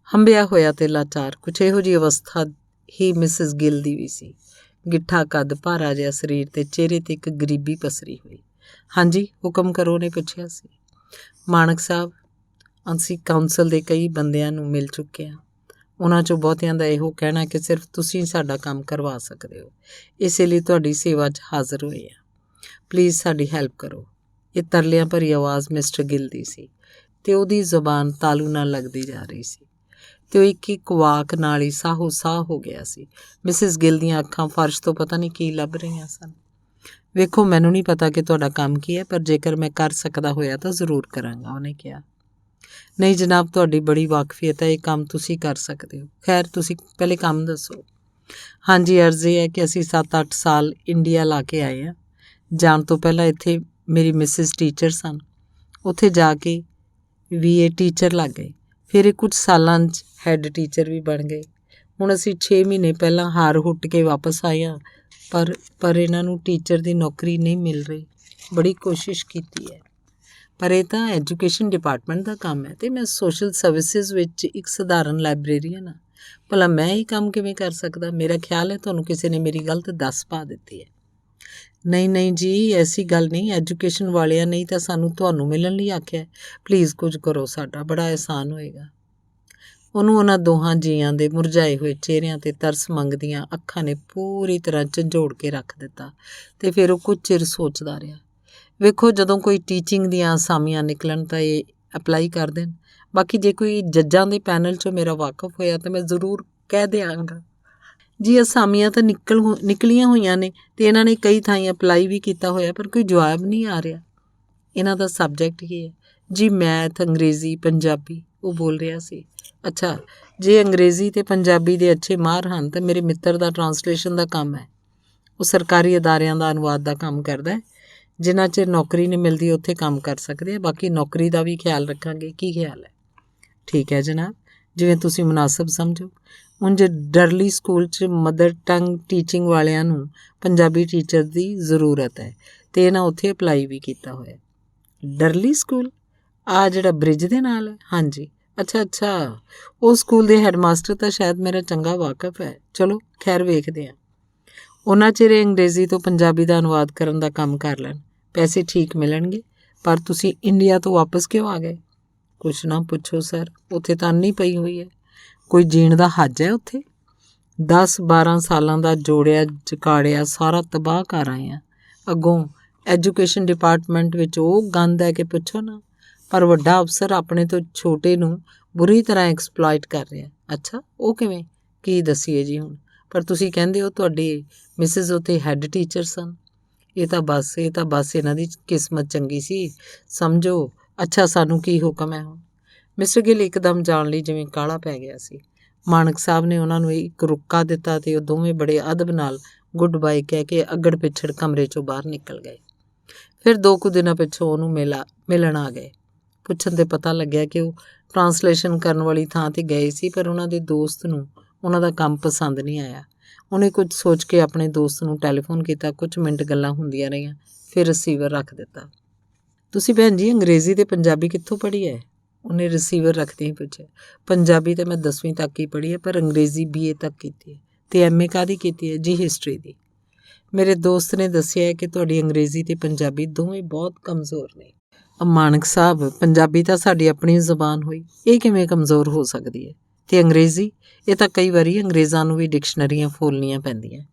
ਹੰਭਿਆ ਹੋਇਆ ਤੇ ਲਾਚਾਰ, ਕੁਛ ਇਹੋ ਜਿਹੀ ਅਵਸਥਾ ਹੀ ਮਿਸਿਸ ਗਿੱਲ ਦੀ ਵੀ ਸੀ। ਗਿੱਠਾ ਕੱਦ, ਭਾਰਾ ਜਿਹਾ ਸਰੀਰ ਤੇ ਚਿਹਰੇ 'ਤੇ ਇੱਕ ਗਰੀਬੀ ਪਸਰੀ ਹੋਈ। ਹਾਂਜੀ, ਹੁਕਮ ਕਰੋ, ਨੇ ਪੁੱਛਿਆ ਸੀ। ਮਾਣਕ ਸਾਹਿਬ, ਅਸੀਂ ਕਾਉਂਸਲ ਦੇ ਕਈ ਬੰਦਿਆਂ ਨੂੰ ਮਿਲ ਚੁੱਕੇ ਹਾਂ। ਉਹਨਾਂ 'ਚੋਂ ਬਹੁਤਿਆਂ ਦਾ ਇਹੋ ਕਹਿਣਾ ਕਿ ਸਿਰਫ ਤੁਸੀਂ ਸਾਡਾ ਕੰਮ ਕਰਵਾ ਸਕਦੇ ਹੋ, ਇਸੇ ਲਈ ਤੁਹਾਡੀ ਸੇਵਾ 'ਚ ਹਾਜ਼ਰ ਹੋਏ ਹਾਂ। ਪਲੀਜ਼ ਸਾਡੀ ਹੈਲਪ ਕਰੋ। ਇਹ ਤਰਲਿਆਂ ਭਰੀ ਆਵਾਜ਼ ਮਿਸਟਰ ਗਿੱਲ ਦੀ ਸੀ ਤੇ ਉਹਦੀ ਜ਼ੁਬਾਨ ਤਾਲੂ ਨਾਲ ਲੱਗਦੀ ਜਾ ਰਹੀ ਸੀ ਤੇ ਉਹ ਇੱਕ ਇੱਕ ਵਾਕ ਨਾਲ ਹੀ ਸਾਹੋ ਸਾਹ ਹੋ ਗਿਆ ਸੀ। ਮਿਸਿਸ ਗਿੱਲ ਦੀਆਂ ਅੱਖਾਂ ਫਰਸ਼ ਤੋਂ ਪਤਾ ਨਹੀਂ ਕੀ ਲੱਭ ਰਹੀਆਂ ਸਨ। ਵੇਖੋ, ਮੈਨੂੰ ਨਹੀਂ ਪਤਾ ਕਿ ਤੁਹਾਡਾ ਕੰਮ ਕੀ ਹੈ, ਪਰ ਜੇਕਰ ਮੈਂ ਕਰ ਸਕਦਾ ਹੋਇਆ ਤਾਂ ਜ਼ਰੂਰ ਕਰਾਂਗਾ, ਉਹਨੇ ਕਿਹਾ। ਨਹੀਂ ਜਨਾਬ, ਤੁਹਾਡੀ ਬੜੀ ਵਾਕਫੀਅਤ ਹੈ, ਇਹ ਕੰਮ ਤੁਸੀਂ ਕਰ ਸਕਦੇ ਹੋ। ਖੈਰ, ਤੁਸੀਂ ਪਹਿਲੇ ਕੰਮ ਦੱਸੋ। ਹਾਂਜੀ, ਅਰਜ਼ ਇਹ ਹੈ ਕਿ ਅਸੀਂ 7-8 ਸਾਲ ਇੰਡੀਆ ਲਾ ਕੇ ਆਏ ਹਾਂ। ਜਾਣ ਤੋਂ ਪਹਿਲਾਂ ਇੱਥੇ ਮੇਰੀ ਮਿਸਿਸ ਟੀਚਰ ਸਨ। ਉੱਥੇ ਜਾ ਕੇ ਵੀ ਇਹ ਟੀਚਰ ਲੱਗ ਗਏ। ਫਿਰ ਇਹ ਕੁਝ ਸਾਲਾਂ 'ਚ ਹੈੱਡ ਟੀਚਰ ਵੀ ਬਣ ਗਏ। ਹੁਣ ਅਸੀਂ 6 ਮਹੀਨੇ ਪਹਿਲਾਂ ਹਾਰ ਹੁੱਟ ਕੇ ਵਾਪਸ ਆਏ ਹਾਂ, ਪਰ ਇਹਨਾਂ ਨੂੰ ਟੀਚਰ ਦੀ ਨੌਕਰੀ ਨਹੀਂ ਮਿਲ ਰਹੀ। ਬੜੀ ਕੋਸ਼ਿਸ਼ ਕੀਤੀ ਹੈ, ਪਰ ਇਹ ਤਾਂ ਐਜੂਕੇਸ਼ਨ ਡਿਪਾਰਟਮੈਂਟ ਦਾ ਕੰਮ ਹੈ ਤੇ ਮੈਂ ਸੋਸ਼ਲ ਸਰਵਿਸਿਜ਼ ਵਿੱਚ ਇੱਕ ਸਧਾਰਨ ਲਾਇਬ੍ਰੇਰੀਅਨ ਹਾਂ। ਭਲਾ ਮੈਂ ਇਹ ਕੰਮ ਕਿਵੇਂ ਕਰ ਸਕਦਾ? ਮੇਰਾ ਖਿਆਲ ਹੈ ਤੁਹਾਨੂੰ ਕਿਸੇ ਨੇ ਮੇਰੀ ਗਲਤ ਦੱਸ ਪਾ ਦਿੱਤੀ ਹੈ। ਨਹੀਂ ਜੀ, ਐਸੀ ਗੱਲ ਨਹੀਂ। ਐਜੂਕੇਸ਼ਨ ਵਾਲਿਆਂ ਨੇ ਤਾਂ ਸਾਨੂੰ ਤੁਹਾਨੂੰ ਮਿਲਣ ਲਈ ਆਖਿਆ। ਪਲੀਜ਼ ਕੁਝ ਕਰੋ, ਸਾਡਾ ਬੜਾ ਅਹਿਸਾਨ ਹੋਏਗਾ। ਉਹਨੂੰ ਉਹਨਾਂ ਦੋਹਾਂ ਜੀਆਂ ਦੇ ਮੁਰਝਾਏ ਹੋਏ ਚਿਹਰਿਆਂ 'ਤੇ ਤਰਸ ਮੰਗਦੀਆਂ ਅੱਖਾਂ ਨੇ ਪੂਰੀ ਤਰ੍ਹਾਂ ਝੰਜੋੜ ਕੇ ਰੱਖ ਦਿੱਤਾ ਤੇ ਫਿਰ ਉਹ ਕੁਝ ਚਿਰ ਸੋਚਦਾ ਰਿਹਾ। ਵੇਖੋ, ਜਦੋਂ ਕੋਈ ਟੀਚਿੰਗ ਦੀਆਂ ਅਸਾਮੀਆਂ ਨਿਕਲਣ ਤਾਂ ਇਹ ਅਪਲਾਈ ਕਰ ਦੇਣ। ਬਾਕੀ ਜੇ ਕੋਈ ਜੱਜਾਂ ਦੇ ਪੈਨਲ 'ਚੋਂ ਮੇਰਾ ਵਾਕਫ ਹੋਇਆ ਤਾਂ ਮੈਂ ਜ਼ਰੂਰ ਕਹਿ ਦਿਆਂਗਾ। ਜੀ, ਅਸਾਮੀਆਂ ਤਾਂ ਨਿਕਲੀਆਂ ਹੋਈਆਂ ਨੇ ਅਤੇ ਇਹਨਾਂ ਨੇ ਕਈ ਥਾਈਂ ਅਪਲਾਈ ਵੀ ਕੀਤਾ ਹੋਇਆ, ਪਰ ਕੋਈ ਜਵਾਬ ਨਹੀਂ ਆ ਰਿਹਾ। ਇਹਨਾਂ ਦਾ ਸਬਜੈਕਟ ਕੀ ਹੈ? ਜੀ, ਮੈਥ, ਅੰਗਰੇਜ਼ੀ, ਪੰਜਾਬੀ, ਉਹ ਬੋਲ ਰਿਹਾ ਸੀ। ਅੱਛਾ, ਜੇ ਅੰਗਰੇਜ਼ੀ ਅਤੇ ਪੰਜਾਬੀ ਦੇ ਅੱਛੇ ਮਾਹਰ ਹਨ ਤਾਂ ਮੇਰੇ ਮਿੱਤਰ ਦਾ ਟਰਾਂਸਲੇਸ਼ਨ ਦਾ ਕੰਮ ਹੈ। ਉਹ ਸਰਕਾਰੀ ਅਦਾਰਿਆਂ ਦਾ ਅਨੁਵਾਦ ਦਾ ਕੰਮ ਕਰਦਾ ਹੈ। ਜਿੰਨਾ ਚਿਰ ਨੌਕਰੀ ਨਹੀਂ ਮਿਲਦੀ ਉੱਥੇ ਕੰਮ ਕਰ ਸਕਦੇ ਆ। ਬਾਕੀ ਨੌਕਰੀ ਦਾ ਵੀ ਖਿਆਲ ਰੱਖਾਂਗੇ। ਕੀ ਖਿਆਲ ਹੈ? ਠੀਕ ਹੈ ਜਨਾਬ, ਜਿਵੇਂ ਤੁਸੀਂ ਮੁਨਾਸਬ ਸਮਝੋ। ਉਂਝ ਡਰਲੀ ਸਕੂਲ 'ਚ ਮਦਰ ਟੰਗ ਟੀਚਿੰਗ ਵਾਲਿਆਂ ਨੂੰ ਪੰਜਾਬੀ ਟੀਚਰ ਦੀ ਜ਼ਰੂਰਤ ਹੈ ਅਤੇ ਇਹਨਾਂ ਉੱਥੇ ਅਪਲਾਈ ਵੀ ਕੀਤਾ ਹੋਇਆ। ਡਰਲੀ ਸਕੂਲ? ਆਹ ਜਿਹੜਾ ਬ੍ਰਿਜ ਦੇ ਨਾਲ ਹੈ? ਹਾਂਜੀ। ਅੱਛਾ, ਉਹ ਸਕੂਲ ਦੇ ਹੈਡਮਾਸਟਰ ਤਾਂ ਸ਼ਾਇਦ ਮੇਰਾ ਚੰਗਾ ਵਾਕਫ ਹੈ। ਚਲੋ ਖੈਰ, ਵੇਖਦੇ ਹਾਂ। ਉਹਨਾਂ ਚਿਰ ਅੰਗਰੇਜ਼ੀ ਤੋਂ ਪੰਜਾਬੀ ਦਾ ਅਨੁਵਾਦ ਕਰਨ ਦਾ ਕੰਮ ਕਰ ਲੈਣ। ਪੈਸੇ ਠੀਕ ਮਿਲਣਗੇ। ਪਰ ਤੁਸੀਂ ਇੰਡੀਆ ਤੋਂ ਵਾਪਸ ਕਿਉਂ ਆ ਗਏ? ਕੁਛ ਨਾ ਪੁੱਛੋ ਸਰ, ਉੱਥੇ ਤਾਂ ਅੰਨੀ ਪਈ ਹੋਈ ਹੈ। ਕੋਈ ਜੀਣ ਦਾ ਹੱਜ ਹੈ ਉੱਥੇ? 10-12 ਸਾਲਾਂ ਦਾ ਜੋੜਿਆ ਜਕਾੜਿਆ ਸਾਰਾ ਤਬਾਹ ਕਰ ਆਏ ਹਾਂ। ਅੱਗੋਂ ਐਜੂਕੇਸ਼ਨ ਡਿਪਾਰਟਮੈਂਟ ਵਿੱਚ ਉਹ ਗੰਦ ਹੈ ਕਿ ਪੁੱਛੋ ਨਾ। ਪਰ ਵੱਡਾ ਅਫਸਰ ਆਪਣੇ ਤੋਂ ਛੋਟੇ ਨੂੰ ਬੁਰੀ ਤਰ੍ਹਾਂ ਐਕਸਪਲੋਇਟ ਕਰ ਰਿਹਾ। ਅੱਛਾ, ਉਹ ਕਿਵੇਂ? ਕੀ ਦੱਸੀਏ ਜੀ ਹੁਣ। ਪਰ ਤੁਸੀਂ ਕਹਿੰਦੇ ਹੋ ਤੁਹਾਡੀ ਮਿਸਿਸ ਉੱਥੇ ਹੈੱਡ ਟੀਚਰ ਸਨ। ਇਹ ਤਾਂ ਬਸ ਇਹਨਾਂ ਦੀ ਕਿਸਮਤ ਚੰਗੀ ਸੀ, ਸਮਝੋ। ਅੱਛਾ, ਸਾਨੂੰ ਕੀ ਹੁਕਮ ਹੈ ਹੁਣ? ਮਿਸਟਰ ਗਿੱਲ ਇੱਕਦਮ ਜਾਣ ਲਈ ਜਿਵੇਂ ਕਾਹਲਾ ਪੈ ਗਿਆ ਸੀ। ਮਾਣਕ ਸਾਹਿਬ ਨੇ ਉਹਨਾਂ ਨੂੰ ਇੱਕ ਰੁੱਕਾ ਦਿੱਤਾ ਅਤੇ ਉਹ ਦੋਵੇਂ ਬੜੇ ਅਦਬ ਨਾਲ ਗੁੱਡ ਬਾਏ ਕਹਿ ਕੇ ਅੱਗੜ ਪਿੱਛੜ ਕਮਰੇ 'ਚੋਂ ਬਾਹਰ ਨਿਕਲ ਗਏ। ਫਿਰ 2 ਕੁ ਦਿਨਾਂ ਪਿੱਛੋਂ ਉਹਨੂੰ ਮਿਲਣ ਆ ਗਏ। ਪੁੱਛਣ 'ਤੇ ਪਤਾ ਲੱਗਿਆ ਕਿ ਉਹ ਟਰਾਂਸਲੇਸ਼ਨ ਕਰਨ ਵਾਲੀ ਥਾਂ 'ਤੇ ਗਏ ਸੀ, ਪਰ ਉਹਨਾਂ ਦੇ ਦੋਸਤ ਨੂੰ ਉਹਨਾਂ ਦਾ ਕੰਮ ਪਸੰਦ ਨਹੀਂ ਆਇਆ। ਉਹਨੇ ਕੁਝ ਸੋਚ ਕੇ ਆਪਣੇ ਦੋਸਤ ਨੂੰ ਟੈਲੀਫੋਨ ਕੀਤਾ। ਕੁਝ ਮਿੰਟ ਗੱਲਾਂ ਹੁੰਦੀਆਂ ਰਹੀਆਂ, ਫਿਰ ਰਿਸੀਵਰ ਰੱਖ ਦਿੱਤਾ। ਤੁਸੀਂ ਭੈਣ ਜੀ ਅੰਗਰੇਜ਼ੀ ਅਤੇ ਪੰਜਾਬੀ ਕਿੱਥੋਂ ਪੜ੍ਹੀ ਹੈ? ਉਹਨੇ ਰਿਸੀਵਰ ਰੱਖਦੇ ਹੀ ਪੁੱਛਿਆ। ਪੰਜਾਬੀ ਤਾਂ ਮੈਂ 10ਵੀਂ ਤੱਕ ਹੀ ਪੜ੍ਹੀ ਹੈ, ਪਰ ਅੰਗਰੇਜ਼ੀ BA ਤੱਕ ਕੀਤੀ ਹੈ। ਅਤੇ MA ਕਾਹਦੀ ਕੀਤੀ ਹੈ ਜੀ? ਹਿਸਟਰੀ ਦੀ। ਮੇਰੇ ਦੋਸਤ ਨੇ ਦੱਸਿਆ ਹੈ ਕਿ ਤੁਹਾਡੀ ਅੰਗਰੇਜ਼ੀ ਅਤੇ ਪੰਜਾਬੀ ਦੋਵੇਂ ਬਹੁਤ ਕਮਜ਼ੋਰ ਨੇ। ਮਾਨਕ ਸਾਹਿਬ, ਪੰਜਾਬੀ ਤਾਂ ਸਾਡੀ ਆਪਣੀ ਜ਼ੁਬਾਨ ਹੋਈ, ਇਹ ਕਿਵੇਂ ਕਮਜ਼ੋਰ ਹੋ ਸਕਦੀ ਹੈ? ਅਤੇ ਅੰਗਰੇਜ਼ੀ, ਇਹ ਤਾਂ ਕਈ ਵਾਰੀ ਅੰਗਰੇਜ਼ਾਂ ਨੂੰ ਵੀ ਡਿਕਸ਼ਨਰੀਆਂ ਫੋਲਣੀਆਂ ਪੈਂਦੀਆਂ।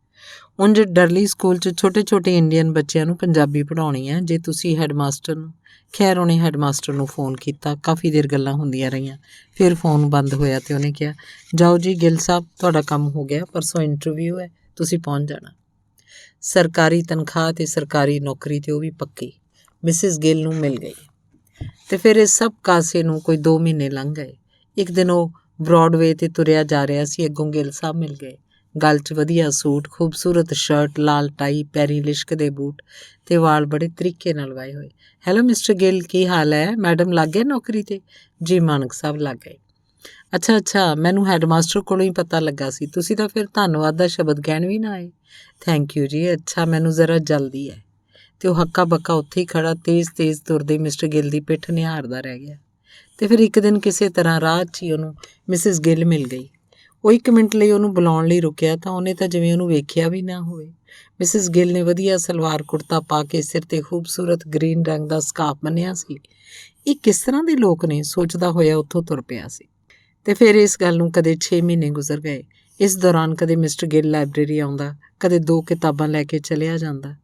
ਉਂਝ ਡਰਲੀ ਸਕੂਲ 'ਚ ਛੋਟੇ ਛੋਟੇ ਇੰਡੀਅਨ ਬੱਚਿਆਂ ਨੂੰ ਪੰਜਾਬੀ ਪੜ੍ਹਾਉਣੀ ਹੈ। ਜੇ ਤੁਸੀਂ ਹੈਡਮਾਸਟਰ ਨੂੰ, ਖੈਰ ਉਹਨੇ ਹੈਡਮਾਸਟਰ ਨੂੰ ਫ਼ੋਨ ਕੀਤਾ, ਕਾਫੀ ਦੇਰ ਗੱਲਾਂ ਹੁੰਦੀਆਂ ਰਹੀਆਂ, ਫਿਰ ਫ਼ੋਨ ਬੰਦ ਹੋਇਆ ਅਤੇ ਉਹਨੇ ਕਿਹਾ, ਜਾਓ ਜੀ ਗਿੱਲ ਸਾਹਿਬ, ਤੁਹਾਡਾ ਕੰਮ ਹੋ ਗਿਆ, ਪਰਸੋਂ ਇੰਟਰਵਿਊ ਹੈ, ਤੁਸੀਂ ਪਹੁੰਚ ਜਾਣਾ। ਸਰਕਾਰੀ ਤਨਖਾਹ ਅਤੇ ਸਰਕਾਰੀ ਨੌਕਰੀ 'ਤੇ ਉਹ ਵੀ ਪੱਕੀ ਮਿਸਿਸ ਗਿੱਲ ਨੂੰ ਮਿਲ ਗਈ। ਅਤੇ ਫਿਰ ਇਸ ਸਭ ਕਾਸੇ ਨੂੰ ਕੋਈ 2 ਮਹੀਨੇ ਲੰਘ ਗਏ। ਇੱਕ ਦਿਨ ਉਹ ਬਰੋਡਵੇ 'ਤੇ ਤੁਰਿਆ ਜਾ ਰਿਹਾ ਸੀ, ਅੱਗੋਂ ਗਿੱਲ ਸਾਹਿਬ ਮਿਲ ਗਏ। ਗਲ 'ਚ ਵਧੀਆ ਸੂਟ, ਖੂਬਸੂਰਤ ਸ਼ਰਟ, ਲਾਲ ਟਾਈ, ਪੈਰੀਂ ਲਿਸ਼ਕਦੇ ਬੂਟ ਅਤੇ ਵਾਲ ਬੜੇ ਤਰੀਕੇ ਨਾਲ ਵਾਏ ਹੋਏ। ਹੈਲੋ ਮਿਸਟਰ ਗਿੱਲ, ਕੀ ਹਾਲ ਹੈ? ਮੈਡਮ ਲੱਗ ਗਏ ਨੌਕਰੀ 'ਤੇ? ਜੀ ਮਾਨਕ ਸਾਹਿਬ ਲੱਗ ਗਏ। ਅੱਛਾ, ਮੈਨੂੰ ਹੈਡਮਾਸਟਰ ਕੋਲੋਂ ਹੀ ਪਤਾ ਲੱਗਾ ਸੀ। ਤੁਸੀਂ ਤਾਂ ਫਿਰ ਧੰਨਵਾਦ ਦਾ ਸ਼ਬਦ ਕਹਿਣ ਵੀ ਨਾ ਆਏ। ਥੈਂਕ ਯੂ ਜੀ। ਅੱਛਾ, ਮੈਨੂੰ ਜ਼ਰਾ ਜਲਦੀ ਹੈ। ਅਤੇ ਉਹ ਹੱਕਾ ਬੱਕਾ ਉੱਥੇ ਹੀ ਖੜ੍ਹਾ ਤੇਜ਼ ਤੁਰਦੇ ਮਿਸਟਰ ਗਿੱਲ ਦੀ ਪਿੱਠ ਨਿਹਾਰਦਾ ਰਹਿ ਗਿਆ। ਅਤੇ ਫਿਰ ਇੱਕ ਦਿਨ ਕਿਸੇ ਤਰ੍ਹਾਂ ਰਾਹ 'ਚ ਹੀ ਉਹਨੂੰ ਮਿਸਿਸ ਗਿੱਲ ਮਿਲ ਗਈ। ਉਹ 1 ਮਿੰਟ ਲਈ ਉਹਨੂੰ ਬੁਲਾਉਣ ਲਈ ਰੁਕਿਆ ਤਾਂ ਉਹਨੇ ਤਾਂ ਜਿਵੇਂ ਉਹਨੂੰ ਵੇਖਿਆ ਵੀ ਨਾ ਹੋਵੇ। ਮਿਸਿਸ ਗਿੱਲ ਨੇ ਵਧੀਆ ਸਲਵਾਰ ਕੁੜਤਾ ਪਾ ਕੇ ਸਿਰ 'ਤੇ ਖੂਬਸੂਰਤ ਗ੍ਰੀਨ ਰੰਗ ਦਾ ਸਕਾਰਫ ਬੰਨ੍ਹਿਆ ਸੀ। ਇਹ ਕਿਸ ਤਰ੍ਹਾਂ ਦੇ ਲੋਕ ਨੇ, ਸੋਚਦਾ ਹੋਇਆ ਉੱਥੋਂ ਤੁਰ ਪਿਆ ਸੀ। ਅਤੇ ਫਿਰ ਇਸ ਗੱਲ ਨੂੰ ਕਦੇ 6 ਮਹੀਨੇ ਗੁਜ਼ਰ ਗਏ। ਇਸ ਦੌਰਾਨ ਕਦੇ ਮਿਸਟਰ ਗਿੱਲ ਲਾਇਬ੍ਰੇਰੀ ਆਉਂਦਾ, ਕਦੇ 2 ਕਿਤਾਬਾਂ ਲੈ ਕੇ ਚਲਿਆ ਜਾਂਦਾ।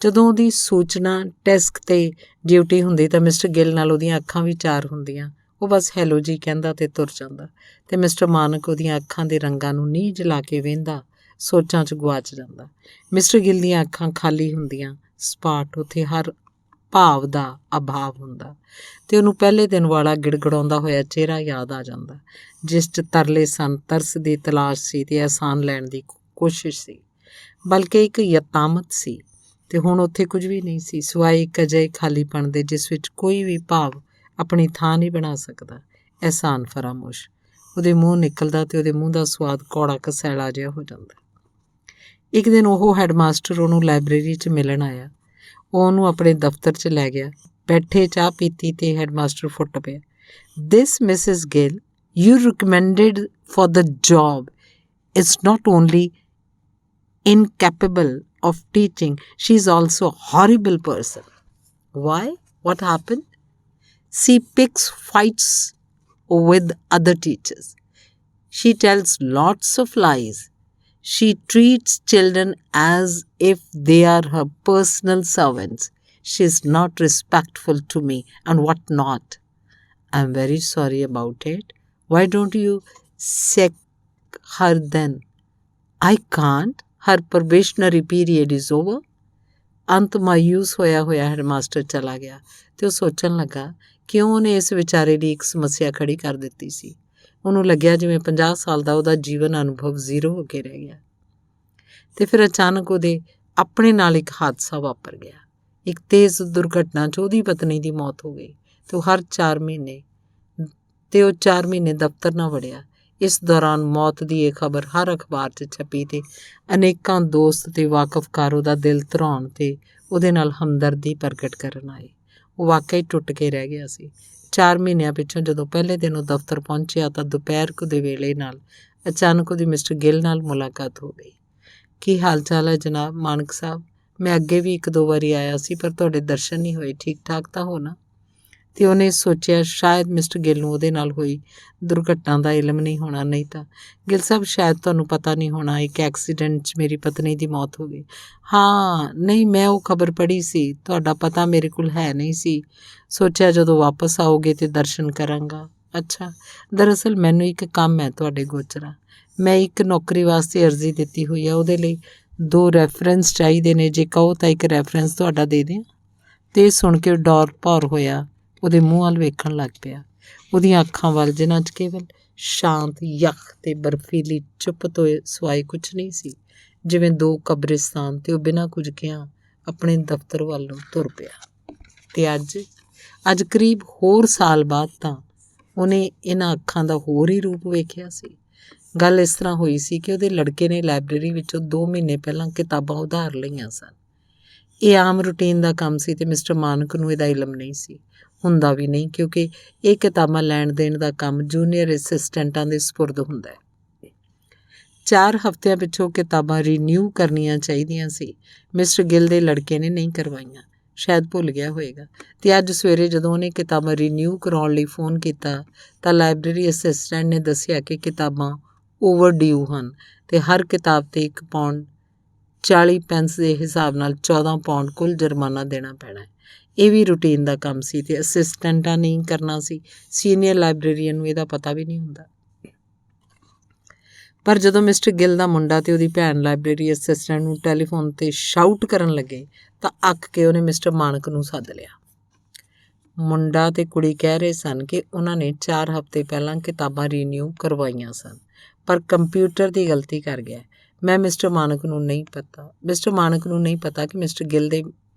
ਜਦੋਂ ਉਹਦੀ ਸੂਚਨਾ ਡੈਸਕ 'ਤੇ ਡਿਊਟੀ ਹੁੰਦੀ ਤਾਂ ਮਿਸਟਰ ਗਿੱਲ ਨਾਲ ਉਹਦੀਆਂ ਅੱਖਾਂ ਵੀ 4 ਹੁੰਦੀਆਂ। ਉਹ ਬਸ ਹੈਲੋ ਜੀ ਕਹਿੰਦਾ ਅਤੇ ਤੁਰ ਜਾਂਦਾ। ਅਤੇ ਮਿਸਟਰ ਮਾਨਕ ਉਹਦੀਆਂ ਅੱਖਾਂ ਦੇ ਰੰਗਾਂ ਨੂੰ ਨੀਝ ਲਾ ਕੇ ਵੇਂਹਦਾ, ਸੋਚਾਂ 'ਚ ਗੁਆਚ ਜਾਂਦਾ। ਮਿਸਟਰ ਗਿੱਲ ਦੀਆਂ ਅੱਖਾਂ ਖਾਲੀ ਹੁੰਦੀਆਂ, ਸਪਾਟ, ਉੱਥੇ ਹਰ ਭਾਵ ਦਾ ਅਭਾਵ ਹੁੰਦਾ। ਅਤੇ ਉਹਨੂੰ ਪਹਿਲੇ ਦਿਨ ਵਾਲਾ ਗਿੜਗੜਾਉਂਦਾ ਹੋਇਆ ਚਿਹਰਾ ਯਾਦ ਆ ਜਾਂਦਾ, ਜਿਸ 'ਚ ਤਰਲੇ ਸਨ, ਤਰਸ ਦੀ ਤਲਾਸ਼ ਸੀ ਅਤੇ ਅਹਿਸਾਨ ਲੈਣ ਦੀ ਕੋਸ਼ਿਸ਼ ਸੀ, ਬਲਕਿ ਇੱਕ ਯਤਾਮਤ ਸੀ। ਅਤੇ ਹੁਣ ਉੱਥੇ ਕੁਝ ਵੀ ਨਹੀਂ ਸੀ, ਸਿਵਾਏ ਇੱਕ ਅਜਿਹੇ ਖਾਲੀਪਣ ਦੇ ਜਿਸ ਵਿੱਚ ਕੋਈ ਵੀ ਭਾਵ ਆਪਣੀ ਥਾਂ ਨਹੀਂ ਬਣਾ ਸਕਦਾ। ਅਹਿਸਾਨ ਫਰਾਮੋਸ਼ ਉਹਦੇ ਮੂੰਹ ਨਿਕਲਦਾ ਅਤੇ ਉਹਦੇ ਮੂੰਹ ਦਾ ਸਵਾਦ ਕੌੜਾ ਕਸੈਲਾ ਜਿਹਾ ਹੋ ਜਾਂਦਾ। ਇੱਕ ਦਿਨ ਉਹ ਹੈਡਮਾਸਟਰ ਉਹਨੂੰ ਲਾਇਬ੍ਰੇਰੀ 'ਚ ਮਿਲਣ ਆਇਆ। ਉਹ ਉਹਨੂੰ ਆਪਣੇ ਦਫ਼ਤਰ 'ਚ ਲੈ ਗਿਆ। ਬੈਠੇ ਚਾਹ ਪੀਤੀ ਅਤੇ ਹੈਡਮਾਸਟਰ ਫੁੱਟ ਪਿਆ। This Mrs Gill you recommended for the job is not only incapable of teaching, she is also a horrible person. Why? What happened? She picks fights with other teachers. She tells lots of lies. She treats children as if they are her personal servants. She is not respectful to me and what not. I am very sorry about it. Why don't you sack her then? I can't. Her probationary period is over. ਅੰਤ ਮਾਯੂਸ ਹੋਇਆ ਹੈਡਮਾਸਟਰ ਚਲਾ ਗਿਆ ਅਤੇ ਉਹ ਸੋਚਣ ਲੱਗਾ ਕਿਉਂ ਉਹਨੇ ਇਸ ਵਿਚਾਰੇ ਦੀ ਇੱਕ ਸਮੱਸਿਆ ਖੜੀ ਕਰ ਦਿੱਤੀ ਸੀ। ਉਹਨੂੰ ਲੱਗਿਆ ਜਿਵੇਂ 50 ਸਾਲ ਦਾ ਉਹਦਾ ਜੀਵਨ ਅਨੁਭਵ 0 ਹੋ ਕੇ ਰਹਿ ਗਿਆ। ਅਤੇ ਫਿਰ ਅਚਾਨਕ ਉਹਦੇ ਆਪਣੇ ਨਾਲ ਇੱਕ ਹਾਦਸਾ ਵਾਪਰ ਗਿਆ। ਇੱਕ ਤੇਜ਼ ਦੁਰਘਟਨਾ 'ਚ ਉਹਦੀ ਪਤਨੀ ਦੀ ਮੌਤ ਹੋ ਗਈ ਅਤੇ ਉਹ 4 ਮਹੀਨੇ ਦਫ਼ਤਰ ਨਾ ਵੜਿਆ। ਇਸ ਦੌਰਾਨ ਮੌਤ ਦੀ ਇਹ ਖਬਰ ਹਰ ਅਖਬਾਰ 'ਚ ਛਪੀ ਅਤੇ ਅਨੇਕਾਂ ਦੋਸਤ ਅਤੇ ਵਾਕਫਕਾਰ ਉਹਦਾ ਦਿਲ ਧਰਾਉਣ ਅਤੇ ਉਹਦੇ ਨਾਲ ਹਮਦਰਦੀ ਪ੍ਰਗਟ ਕਰਨ ਆਏ। ਉਹ ਵਾਕਈ ਟੁੱਟ ਕੇ ਰਹਿ ਗਿਆ ਸੀ। 4 ਮਹੀਨਿਆਂ ਪਿੱਛੋਂ ਜਦੋਂ ਪਹਿਲੇ ਦਿਨ ਉਹ ਦਫ਼ਤਰ ਪਹੁੰਚਿਆ ਤਾਂ ਦੁਪਹਿਰ ਕੁ ਦੇ ਵੇਲੇ ਨਾਲ ਅਚਾਨਕ ਉਹਦੀ ਮਿਸਟਰ ਗਿੱਲ ਨਾਲ ਮੁਲਾਕਾਤ ਹੋ ਗਈ। ਕੀ ਹਾਲ ਚਾਲ ਹੈ ਜਨਾਬ? ਮਾਨਕ ਸਾਹਿਬ, ਮੈਂ ਅੱਗੇ ਵੀ 1-2 ਵਾਰੀ ਆਇਆ ਸੀ ਪਰ ਤੁਹਾਡੇ ਦਰਸ਼ਨ ਨਹੀਂ ਹੋਏ। ਠੀਕ ਠਾਕ ਤਾਂ ਹੋ ਨਾ? ਅਤੇ ਉਹਨੇ ਸੋਚਿਆ ਸ਼ਾਇਦ ਮਿਸਟਰ ਗਿੱਲ ਨੂੰ ਉਹਦੇ ਨਾਲ ਹੋਈ ਦੁਰਘਟਨਾ ਦਾ ਇਲਮ ਨਹੀਂ ਹੋਣਾ, ਨਹੀਂ ਤਾਂ ਗਿੱਲ ਸਾਹਿਬ ਸ਼ਾਇਦ ਤੁਹਾਨੂੰ ਪਤਾ ਨਹੀਂ ਹੋਣਾ, ਇੱਕ ਐਕਸੀਡੈਂਟ 'ਚ ਮੇਰੀ ਪਤਨੀ ਦੀ ਮੌਤ ਹੋ ਗਈ। ਹਾਂ, ਨਹੀਂ, ਮੈਂ ਉਹ ਖਬਰ ਪੜ੍ਹੀ ਸੀ। ਤੁਹਾਡਾ ਪਤਾ ਮੇਰੇ ਕੋਲ ਹੈ ਨਹੀਂ ਸੀ। ਸੋਚਿਆ ਜਦੋਂ ਵਾਪਸ ਆਓਗੇ ਤਾਂ ਦਰਸ਼ਨ ਕਰਾਂਗਾ। ਅੱਛਾ, ਦਰਅਸਲ ਮੈਨੂੰ ਇੱਕ ਕੰਮ ਹੈ ਤੁਹਾਡੇ ਗੋਚਰਾ। ਮੈਂ ਇੱਕ ਨੌਕਰੀ ਵਾਸਤੇ ਅਰਜ਼ੀ ਦਿੱਤੀ ਹੋਈ ਹੈ, ਉਹਦੇ ਲਈ 2 ਰੈਫਰੈਂਸ ਚਾਹੀਦੇ ਨੇ। ਜੇ ਕਹੋ ਤਾਂ ਇੱਕ ਰੈਫਰੈਂਸ ਤੁਹਾਡਾ ਦੇ ਦਿਆਂ। ਅਤੇ ਇਹ ਸੁਣ ਕੇ ਡੌਰ ਭੌਰ ਹੋਇਆ ਉਹਦੇ ਮੂੰਹ ਵੱਲ ਵੇਖਣ ਲੱਗ ਪਿਆ। ਉਹਦੀਆਂ ਅੱਖਾਂ ਵੱਲ, ਜਿਨ੍ਹਾਂ 'ਚ ਕੇਵਲ ਸ਼ਾਂਤ ਯੱਖ ਅਤੇ ਬਰਫੀਲੀ ਚੁੱਪ ਤੋਂ ਸਿਵਾਏ ਕੁਛ ਨਹੀਂ ਸੀ, ਜਿਵੇਂ 2 ਕਬਰਿਸਤਾਨ। ਅਤੇ ਉਹ ਬਿਨਾਂ ਕੁਝ ਕਿਹਾ ਆਪਣੇ ਦਫ਼ਤਰ ਵੱਲ ਨੂੰ ਤੁਰ ਪਿਆ। ਅਤੇ ਅੱਜ ਕਰੀਬ ਹੋਰ ਸਾਲ ਬਾਅਦ ਤਾਂ ਉਹਨੇ ਇਹਨਾਂ ਅੱਖਾਂ ਦਾ ਹੋਰ ਹੀ ਰੂਪ ਵੇਖਿਆ ਸੀ। ਗੱਲ ਇਸ ਤਰ੍ਹਾਂ ਹੋਈ ਸੀ ਕਿ ਉਹਦੇ ਲੜਕੇ ਨੇ ਲਾਇਬ੍ਰੇਰੀ ਵਿੱਚੋਂ 2 ਮਹੀਨੇ ਪਹਿਲਾਂ ਕਿਤਾਬਾਂ ਉਧਾਰ ਲਈਆਂ ਸਨ। ਇਹ ਆਮ ਰੂਟੀਨ ਦਾ ਕੰਮ ਸੀ ਅਤੇ ਮਿਸਟਰ ਮਾਨਕ ਨੂੰ ਇਹਦਾ ਇਲਮ ਨਹੀਂ ਸੀ। ਹੁੰਦਾ ਵੀ ਨਹੀਂ, ਕਿਉਂਕਿ ਇਹ ਕਿਤਾਬਾਂ ਲੈਣ ਦੇਣ ਦਾ ਕੰਮ ਜੂਨੀਅਰ ਅਸਿਸਟੈਂਟਾਂ ਦੇ ਸਪੁਰਦ ਹੁੰਦਾ ਹੈ। 4 ਹਫ਼ਤਿਆਂ ਪਿੱਛੋਂ ਕਿਤਾਬਾਂ ਰੀਨਿਊ ਕਰਨੀਆਂ ਚਾਹੀਦੀਆਂ ਸੀ। ਮਿਸਟਰ ਗਿੱਲ ਦੇ ਲੜਕੇ ਨੇ ਨਹੀਂ ਕਰਵਾਈਆਂ, ਸ਼ਾਇਦ ਭੁੱਲ ਗਿਆ ਹੋਵੇਗਾ। ਅਤੇ ਅੱਜ ਸਵੇਰੇ ਜਦੋਂ ਉਹਨੇ ਕਿਤਾਬਾਂ ਰੀਨਿਊ ਕਰਾਉਣ ਲਈ ਫੋਨ ਕੀਤਾ ਤਾਂ ਲਾਇਬ੍ਰੇਰੀ ਅਸਿਸਟੈਂਟ ਨੇ ਦੱਸਿਆ ਕਿ ਕਿਤਾਬਾਂ ਓਵਰਡਿਊ ਹਨ ਅਤੇ ਹਰ ਕਿਤਾਬ 'ਤੇ 1 ਪਾਉਂਡ 40 ਪੈਂਸ ਦੇ ਹਿਸਾਬ ਨਾਲ 14 ਪਾਉਂਡ ਕੁੱਲ ਜੁਰਮਾਨਾ ਦੇਣਾ ਪੈਣਾ ਹੈ। ਇਹ ਵੀ ਰੂਟੀਨ ਦਾ ਕੰਮ ਸੀ ਅਤੇ ਅਸਿਸਟੈਂਟਾਂ ਨੇ ਕਰਨਾ ਸੀ। ਸੀਨੀਅਰ ਲਾਇਬ੍ਰੇਰੀਅਨ ਨੂੰ ਇਹਦਾ ਪਤਾ ਵੀ ਨਹੀਂ ਹੁੰਦਾ। ਪਰ ਜਦੋਂ ਮਿਸਟਰ ਗਿੱਲ ਦਾ ਮੁੰਡਾ ਅਤੇ ਉਹਦੀ ਭੈਣ ਲਾਇਬ੍ਰੇਰੀ ਅਸਿਸਟੈਂਟ ਨੂੰ ਟੈਲੀਫੋਨ 'ਤੇ ਸ਼ਾਊਟ ਕਰਨ ਲੱਗੇ ਤਾਂ ਅੱਕ ਕੇ ਉਹਨੇ ਮਿਸਟਰ ਮਾਣਕ ਨੂੰ ਸੱਦ ਲਿਆ। ਮੁੰਡਾ ਅਤੇ ਕੁੜੀ ਕਹਿ ਰਹੇ ਸਨ ਕਿ ਉਹਨਾਂ ਨੇ 4 ਹਫ਼ਤੇ ਪਹਿਲਾਂ ਕਿਤਾਬਾਂ ਰੀਨਿਊ ਕਰਵਾਈਆਂ ਸਨ, ਪਰ ਕੰਪਿਊਟਰ ਦੀ ਗਲਤੀ ਕਰ ਗਿਆ। ਮਿਸਟਰ ਮਾਣਕ ਨੂੰ ਨਹੀਂ ਪਤਾ ਕਿ ਮਿਸਟਰ ਗਿੱਲ ਦੇ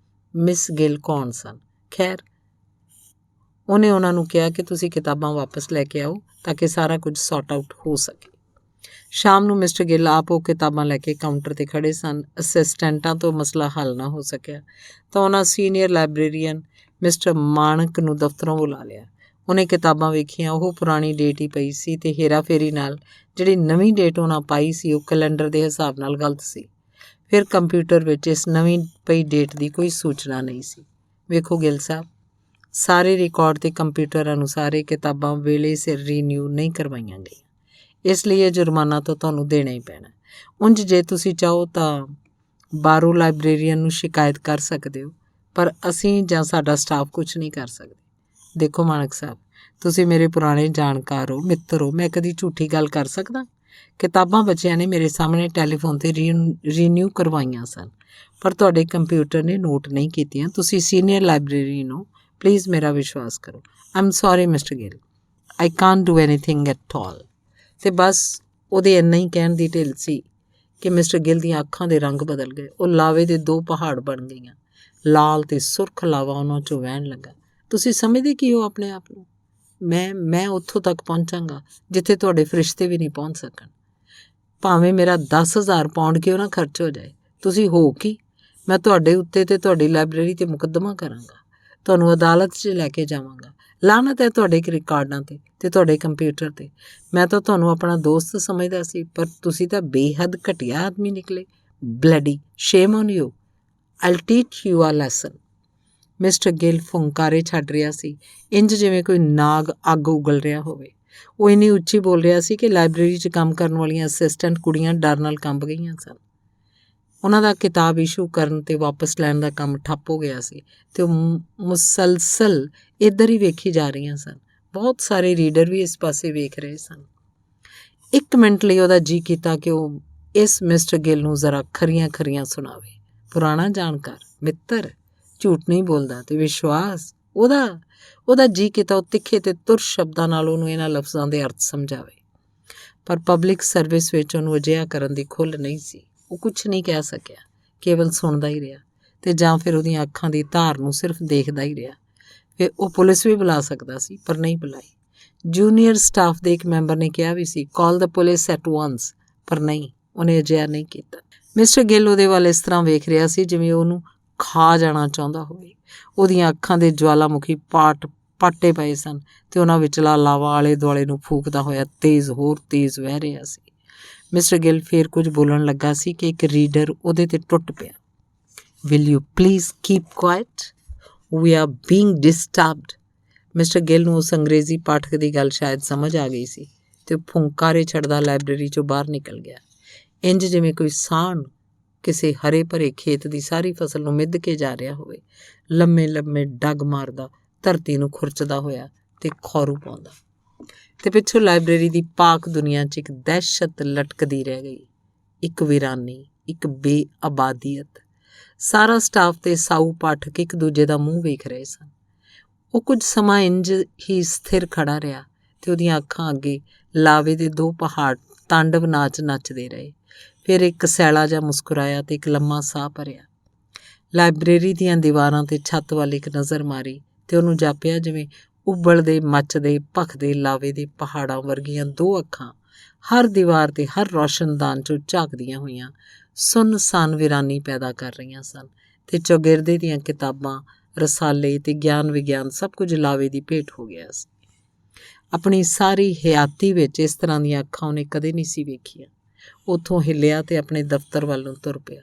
ਮਿਸ ਗਿੱਲ ਕੌਣ ਸਨ। ਖੈਰ, ਉਹਨੇ ਉਹਨਾਂ ਨੂੰ ਕਿਹਾ ਕਿ ਤੁਸੀਂ ਕਿਤਾਬਾਂ ਵਾਪਸ ਲੈ ਕੇ ਆਓ ਤਾਂ ਕਿ ਸਾਰਾ ਕੁਝ ਸੌਟ ਆਊਟ ਹੋ ਸਕੇ। ਸ਼ਾਮ ਨੂੰ ਮਿਸਟਰ ਗਿੱਲ ਆਪ ਉਹ ਕਿਤਾਬਾਂ ਲੈ ਕੇ ਕਾਊਂਟਰ 'ਤੇ ਖੜ੍ਹੇ ਸਨ। ਅਸਿਸਟੈਂਟਾਂ ਤੋਂ ਮਸਲਾ ਹੱਲ ਨਾ ਹੋ ਸਕਿਆ ਤਾਂ ਉਹਨਾਂ ਸੀਨੀਅਰ ਲਾਇਬ੍ਰੇਰੀਅਨ ਮਿਸਟਰ ਮਾਣਕ ਨੂੰ ਦਫ਼ਤਰੋਂ ਬੁਲਾ ਲਿਆ। ਉਹਨੇ ਕਿਤਾਬਾਂ ਵੇਖੀਆਂ, ਉਹ ਪੁਰਾਣੀ ਡੇਟ ਹੀ ਪਈ ਸੀ ਅਤੇ ਹੇਰਾਫੇਰੀ ਨਾਲ ਜਿਹੜੀ ਨਵੀਂ ਡੇਟ ਉਹਨਾਂ ਪਾਈ ਸੀ ਉਹ ਕੈਲੰਡਰ ਦੇ ਹਿਸਾਬ ਨਾਲ ਗਲਤ ਸੀ। ਫਿਰ ਕੰਪਿਊਟਰ ਵਿੱਚ ਇਸ ਨਵੀਂ ਪਈ ਡੇਟ ਦੀ ਕੋਈ ਸੂਚਨਾ ਨਹੀਂ ਸੀ। ਵੇਖੋ ਗਿੱਲ ਸਾਹਿਬ, ਸਾਰੇ ਰਿਕਾਰਡ ਅਤੇ ਕੰਪਿਊਟਰ ਅਨੁਸਾਰ ਇਹ ਕਿਤਾਬਾਂ ਵੇਲੇ ਸਿਰ ਰੀਨਿਊ ਨਹੀਂ ਕਰਵਾਈਆਂ ਗਈਆਂ, ਇਸ ਲਈ ਇਹ ਜੁਰਮਾਨਾ ਤਾਂ ਤੁਹਾਨੂੰ ਦੇਣਾ ਹੀ ਪੈਣਾ। ਉਂਝ ਜੇ ਤੁਸੀਂ ਚਾਹੋ ਤਾਂ ਬਾਹਰੋਂ ਲਾਇਬ੍ਰੇਰੀਅਨ ਨੂੰ ਸ਼ਿਕਾਇਤ ਕਰ ਸਕਦੇ ਹੋ, ਪਰ ਅਸੀਂ ਜਾਂ ਸਾਡਾ ਸਟਾਫ ਕੁਝ ਨਹੀਂ ਕਰ ਸਕਦੇ। ਦੇਖੋ ਮਾਣਕ ਸਾਹਿਬ, ਤੁਸੀਂ ਮੇਰੇ ਪੁਰਾਣੇ ਜਾਣਕਾਰ ਹੋ, ਮਿੱਤਰ ਹੋ, ਮੈਂ ਕਦੀ ਝੂਠੀ ਗੱਲ ਕਰ ਸਕਦਾ? ਕਿਤਾਬਾਂ ਬੱਚਿਆਂ ਨੇ ਮੇਰੇ ਸਾਹਮਣੇ ਟੈਲੀਫੋਨ 'ਤੇ ਰੀਨਿਊ ਕਰਵਾਈਆਂ ਸਨ, ਪਰ ਤੁਹਾਡੇ ਕੰਪਿਊਟਰ ਨੇ ਨੋਟ ਨਹੀਂ ਕੀਤੀਆਂ। ਤੁਸੀਂ ਸੀਨੀਅਰ ਲਾਇਬ੍ਰੇਰੀਅਨ ਹੋ, ਪਲੀਜ਼ ਮੇਰਾ ਵਿਸ਼ਵਾਸ ਕਰੋ। I am sorry mister Gill, I can't do anything at all. ਅਤੇ ਬਸ ਉਹਦੇ ਇੰਨਾ ਹੀ ਕਹਿਣ ਦੀ ਢਿੱਲ ਸੀ ਕਿ ਮਿਸਟਰ ਗਿੱਲ ਦੀਆਂ ਅੱਖਾਂ ਦੇ ਰੰਗ ਬਦਲ ਗਏ। ਉਹ ਲਾਵੇ ਦੇ 2 ਪਹਾੜ ਬਣ ਗਈਆਂ। ਲਾਲ ਅਤੇ ਸੁਰਖ ਲਾਵਾ ਉਹਨਾਂ 'ਚੋਂ ਵਹਿਣ ਲੱਗਾ। ਤੁਸੀਂ ਸਮਝਦੇ ਕੀ ਹੋ ਆਪਣੇ ਆਪ ਨੂੰ? ਮੈਂ ਉੱਥੋਂ ਤੱਕ ਪਹੁੰਚਾਂਗਾ ਜਿੱਥੇ ਤੁਹਾਡੇ ਫਰਿਸ਼ਤੇ ਵੀ ਨਹੀਂ ਪਹੁੰਚ ਸਕਣ, ਭਾਵੇਂ ਮੇਰਾ 10,000 ਪਾਉਂਡ ਕਿਉਂ ਨਾ ਖਰਚ ਹੋ ਜਾਏ। ਤੁਸੀਂ ਹੋ ਕੀ? ਮੈਂ ਤੁਹਾਡੇ ਉੱਤੇ ਅਤੇ ਤੁਹਾਡੀ ਲਾਇਬ੍ਰੇਰੀ 'ਤੇ ਮੁਕੱਦਮਾ ਕਰਾਂਗਾ, ਤੁਹਾਨੂੰ ਅਦਾਲਤ 'ਚ ਲੈ ਕੇ ਜਾਵਾਂਗਾ। ਲਾਹਨਤ ਹੈ ਤੁਹਾਡੇ ਰਿਕਾਰਡਾਂ 'ਤੇ ਅਤੇ ਤੁਹਾਡੇ ਕੰਪਿਊਟਰ 'ਤੇ। ਮੈਂ ਤਾਂ ਤੁਹਾਨੂੰ ਆਪਣਾ ਦੋਸਤ ਸਮਝਦਾ ਸੀ, ਪਰ ਤੁਸੀਂ ਤਾਂ ਬੇਹੱਦ ਘਟੀਆ ਆਦਮੀ ਨਿਕਲੇ। Bloody shame on you, I'll teach you ਆ ਲੈਸਨ। ਮਿਸਟਰ ਗਿੱਲ ਫੁੰਕਾਰੇ ਛੱਡ ਰਿਹਾ ਸੀ, ਇੰਝ ਜਿਵੇਂ ਕੋਈ ਨਾਗ ਅੱਗ ਉਗਲ ਰਿਹਾ ਹੋਵੇ। ਉਹ ਇੰਨੀ ਉੱਚੀ ਬੋਲ ਰਿਹਾ ਸੀ ਕਿ ਲਾਇਬ੍ਰੇਰੀ 'ਚ ਕੰਮ ਕਰਨ ਵਾਲੀਆਂ ਅਸਿਸਟੈਂਟ ਕੁੜੀਆਂ ਡਰ ਨਾਲ ਕੰਬ ਗਈਆਂ ਸਨ। ਉਹਨਾਂ ਦਾ ਕਿਤਾਬ ਇਸ਼ੂ ਕਰਨ ਅਤੇ ਵਾਪਸ ਲੈਣ ਦਾ ਕੰਮ ਠੱਪ ਹੋ ਗਿਆ ਸੀ ਅਤੇ ਉਹ ਮੁਸਲਸਲ ਇੱਧਰ ਹੀ ਵੇਖੀ ਜਾ ਰਹੀਆਂ ਸਨ। ਬਹੁਤ ਸਾਰੇ ਰੀਡਰ ਵੀ ਇਸ ਪਾਸੇ ਵੇਖ ਰਹੇ ਸਨ। 1 ਮਿੰਟ ਲਈ ਉਹਦਾ ਜੀਅ ਕੀਤਾ ਕਿ ਉਹ ਇਸ ਮਿਸਟਰ ਗਿੱਲ ਨੂੰ ਜ਼ਰਾ ਖਰੀਆਂ ਸੁਣਾਵੇ। ਪੁਰਾਣਾ ਜਾਣਕਾਰ, ਮਿੱਤਰ, ਝੂਠ ਨਹੀਂ ਬੋਲਦਾ ਅਤੇ ਵਿਸ਼ਵਾਸ। ਉਹਦਾ ਜੀਅ ਕੀਤਾ ਉਹ ਤਿੱਖੇ ਅਤੇ ਤੁਰ ਸ਼ਬਦਾਂ ਨਾਲ ਉਹਨੂੰ ਇਹਨਾਂ ਲਫ਼ਜ਼ਾਂ ਦੇ ਅਰਥ ਸਮਝਾਵੇ, ਪਰ ਪਬਲਿਕ ਸਰਵਿਸ ਵਿੱਚ ਉਹਨੂੰ ਅਜਿਹਾ ਕਰਨ ਦੀ ਖੁੱਲ੍ਹ ਨਹੀਂ ਸੀ। ਉਹ ਕੁਛ ਨਹੀਂ ਕਹਿ ਸਕਿਆ, ਕੇਵਲ ਸੁਣਦਾ ਹੀ ਰਿਹਾ ਅਤੇ ਜਾਂ ਫਿਰ ਉਹਦੀਆਂ ਅੱਖਾਂ ਦੀ ਧਾਰ ਨੂੰ ਸਿਰਫ ਦੇਖਦਾ ਹੀ ਰਿਹਾ। ਫਿਰ ਉਹ ਪੁਲਿਸ ਵੀ ਬੁਲਾ ਸਕਦਾ ਸੀ, ਪਰ ਨਹੀਂ ਬੁਲਾਈ। ਜੂਨੀਅਰ ਸਟਾਫ ਦੇ ਇੱਕ ਮੈਂਬਰ ਨੇ ਕਿਹਾ ਵੀ ਸੀ, ਕਾਲ ਦ ਪੁਲਿਸ ਐਟ ਵਾਂਸ, ਪਰ ਨਹੀਂ, ਉਹਨੇ ਅਜਿਹਾ ਨਹੀਂ ਕੀਤਾ। ਮਿਸਟਰ ਗਿੱਲ ਉਹਦੇ ਵੱਲ ਇਸ ਤਰ੍ਹਾਂ ਵੇਖ ਰਿਹਾ ਸੀ ਜਿਵੇਂ ਉਹਨੂੰ ਖਾ ਜਾਣਾ ਚਾਹੁੰਦਾ ਹੋਵੇ। ਉਹਦੀਆਂ ਅੱਖਾਂ ਦੇ ਜਵਾਲਾਮੁਖੀ ਪਾਟੇ ਪਏ ਸਨ ਅਤੇ ਉਹਨਾਂ ਵਿਚਲਾ ਲਾਵਾ ਆਲੇ ਦੁਆਲੇ ਨੂੰ ਫੂਕਦਾ ਹੋਇਆ ਹੋਰ ਤੇਜ਼ ਵਹਿ ਰਿਹਾ ਸੀ। ਮਿਸਟਰ ਗਿੱਲ ਫੇਰ ਕੁਝ ਬੋਲਣ ਲੱਗਾ ਸੀ ਕਿ ਇੱਕ ਰੀਡਰ ਉਹਦੇ 'ਤੇ ਟੁੱਟ ਪਿਆ। Will you please keep quiet, we are being disturbed. Mister Gill ਨੂੰ ਉਸ ਅੰਗਰੇਜ਼ੀ ਪਾਠਕ ਦੀ ਗੱਲ ਸ਼ਾਇਦ ਸਮਝ ਆ ਗਈ ਸੀ ਅਤੇ ਉਹ ਫੁੰਕਾਰੇ ਛੱਡਦਾ ਲਾਇਬ੍ਰੇਰੀ 'ਚੋਂ ਬਾਹਰ ਨਿਕਲ ਗਿਆ, ਇੰਝ ਜਿਵੇਂ ਕੋਈ ਸਾਹਣ ਕਿਸੇ ਹਰੇ ਭਰੇ ਖੇਤ ਦੀ ਸਾਰੀ ਫਸਲ ਨੂੰ ਮਿੱਧ ਕੇ ਜਾ ਰਿਹਾ ਹੋਵੇ, ਲੰਮੇ ਡੱਗ ਮਾਰਦਾ, ਧਰਤੀ ਨੂੰ ਖੁਰਚਦਾ ਹੋਇਆ ਅਤੇ ਖੌਰੂ ਪਾਉਂਦਾ। ਅਤੇ ਪਿੱਛੋਂ ਲਾਇਬ੍ਰੇਰੀ ਦੀ ਪਾਕ ਦੁਨੀਆ 'ਚ ਇੱਕ ਦਹਿਸ਼ਤ ਲਟਕਦੀ ਰਹਿ ਗਈ, ਇੱਕ ਵੀਰਾਨੀ, ਇੱਕ ਬੇਆਬਾਦੀਅਤ। ਸਾਰਾ ਸਟਾਫ ਤੇ ਸਾਊ ਪਾਠਕ ਇੱਕ ਦੂਜੇ ਦਾ ਮੂੰਹ ਵੇਖ ਰਹੇ ਸਨ। ਉਹ ਕੁਝ ਸਮਾਂ ਇੰਝ ਹੀ ਸਥਿਰ ਖੜਾ ਰਿਹਾ ਅਤੇ ਉਹਦੀਆਂ ਅੱਖਾਂ ਅੱਗੇ ਲਾਵੇ ਦੇ 2 ਪਹਾੜ ਤਾਂਡਵ ਨਾਚ ਨੱਚਦੇ ਰਹੇ। ਫਿਰ ਇੱਕ ਸੈਲਾ ਜਿਹਾ ਮੁਸਕਰਾਇਆ ਅਤੇ ਇੱਕ ਲੰਮਾ ਸਾਹ ਭਰਿਆ। ਲਾਇਬ੍ਰੇਰੀ ਦੀਆਂ ਦੀਵਾਰਾਂ 'ਤੇ ਛੱਤ ਵੱਲ ਇੱਕ ਨਜ਼ਰ ਮਾਰੀ ਅਤੇ ਉਹਨੂੰ ਜਾਪਿਆ ਜਿਵੇਂ ਉਬਲਦੇ ਮੱਚਦੇ ਭਖਦੇ ਲਾਵੇ ਦੇ ਪਹਾੜਾਂ ਵਰਗੀਆਂ 2 ਅੱਖਾਂ ਹਰ ਦੀਵਾਰ 'ਤੇ ਹਰ ਰੌਸ਼ਨਦਾਨ 'ਚੋਂ ਝਾਕਦੀਆਂ ਹੋਈਆਂ ਸੁੰਨਸਾਨ ਵੀਰਾਨੀ ਪੈਦਾ ਕਰ ਰਹੀਆਂ ਸਨ ਅਤੇ ਚੌਗਿਰਦੇ ਦੀਆਂ ਕਿਤਾਬਾਂ ਰਸਾਲੇ ਤੇ ਗਿਆਨ ਵਿਗਿਆਨ ਸਭ ਕੁਝ ਲਾਵੇ ਦੀ ਭੇਟ ਹੋ ਗਿਆ ਸੀ। ਆਪਣੀ ਸਾਰੀ ਹਯਾਤੀ ਵਿੱਚ ਇਸ ਤਰ੍ਹਾਂ ਦੀਆਂ ਅੱਖਾਂ ਉਹਨੇ ਕਦੇ ਨਹੀਂ ਸੀ ਵੇਖੀਆਂ। ਉੱਥੋਂ ਹਿੱਲਿਆ ਤੇ ਆਪਣੇ ਦਫ਼ਤਰ ਵੱਲ ਨੂੰ ਤੁਰ ਪਿਆ।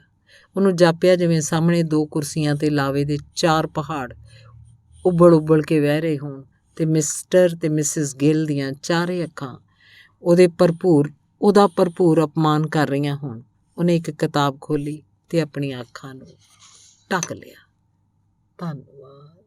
ਉਹਨੂੰ ਜਾਪਿਆ ਜਿਵੇਂ ਸਾਹਮਣੇ 2 ਕੁਰਸੀਆਂ ਤੇ ਲਾਵੇ ਦੇ 4 ਪਹਾੜ ਉਬਲ ਕੇ ਵਹਿ ਰਹੇ ਹੋਣ ਤੇ ਮਿਸਟਰ ਤੇ ਮਿਸਿਸ ਗਿੱਲ ਦੀਆਂ ਚਾਰੇ ਅੱਖਾਂ ਉਹਦਾ ਭਰਪੂਰ ਅਪਮਾਨ ਕਰ ਰਹੀਆਂ ਹੋਣ। ਉਹਨੇ ਇੱਕ ਕਿਤਾਬ ਖੋਲ੍ਹੀ ਤੇ ਆਪਣੀਆਂ ਅੱਖਾਂ ਨੂੰ ਢੱਕ ਲਿਆ। ਧੰਨਵਾਦ।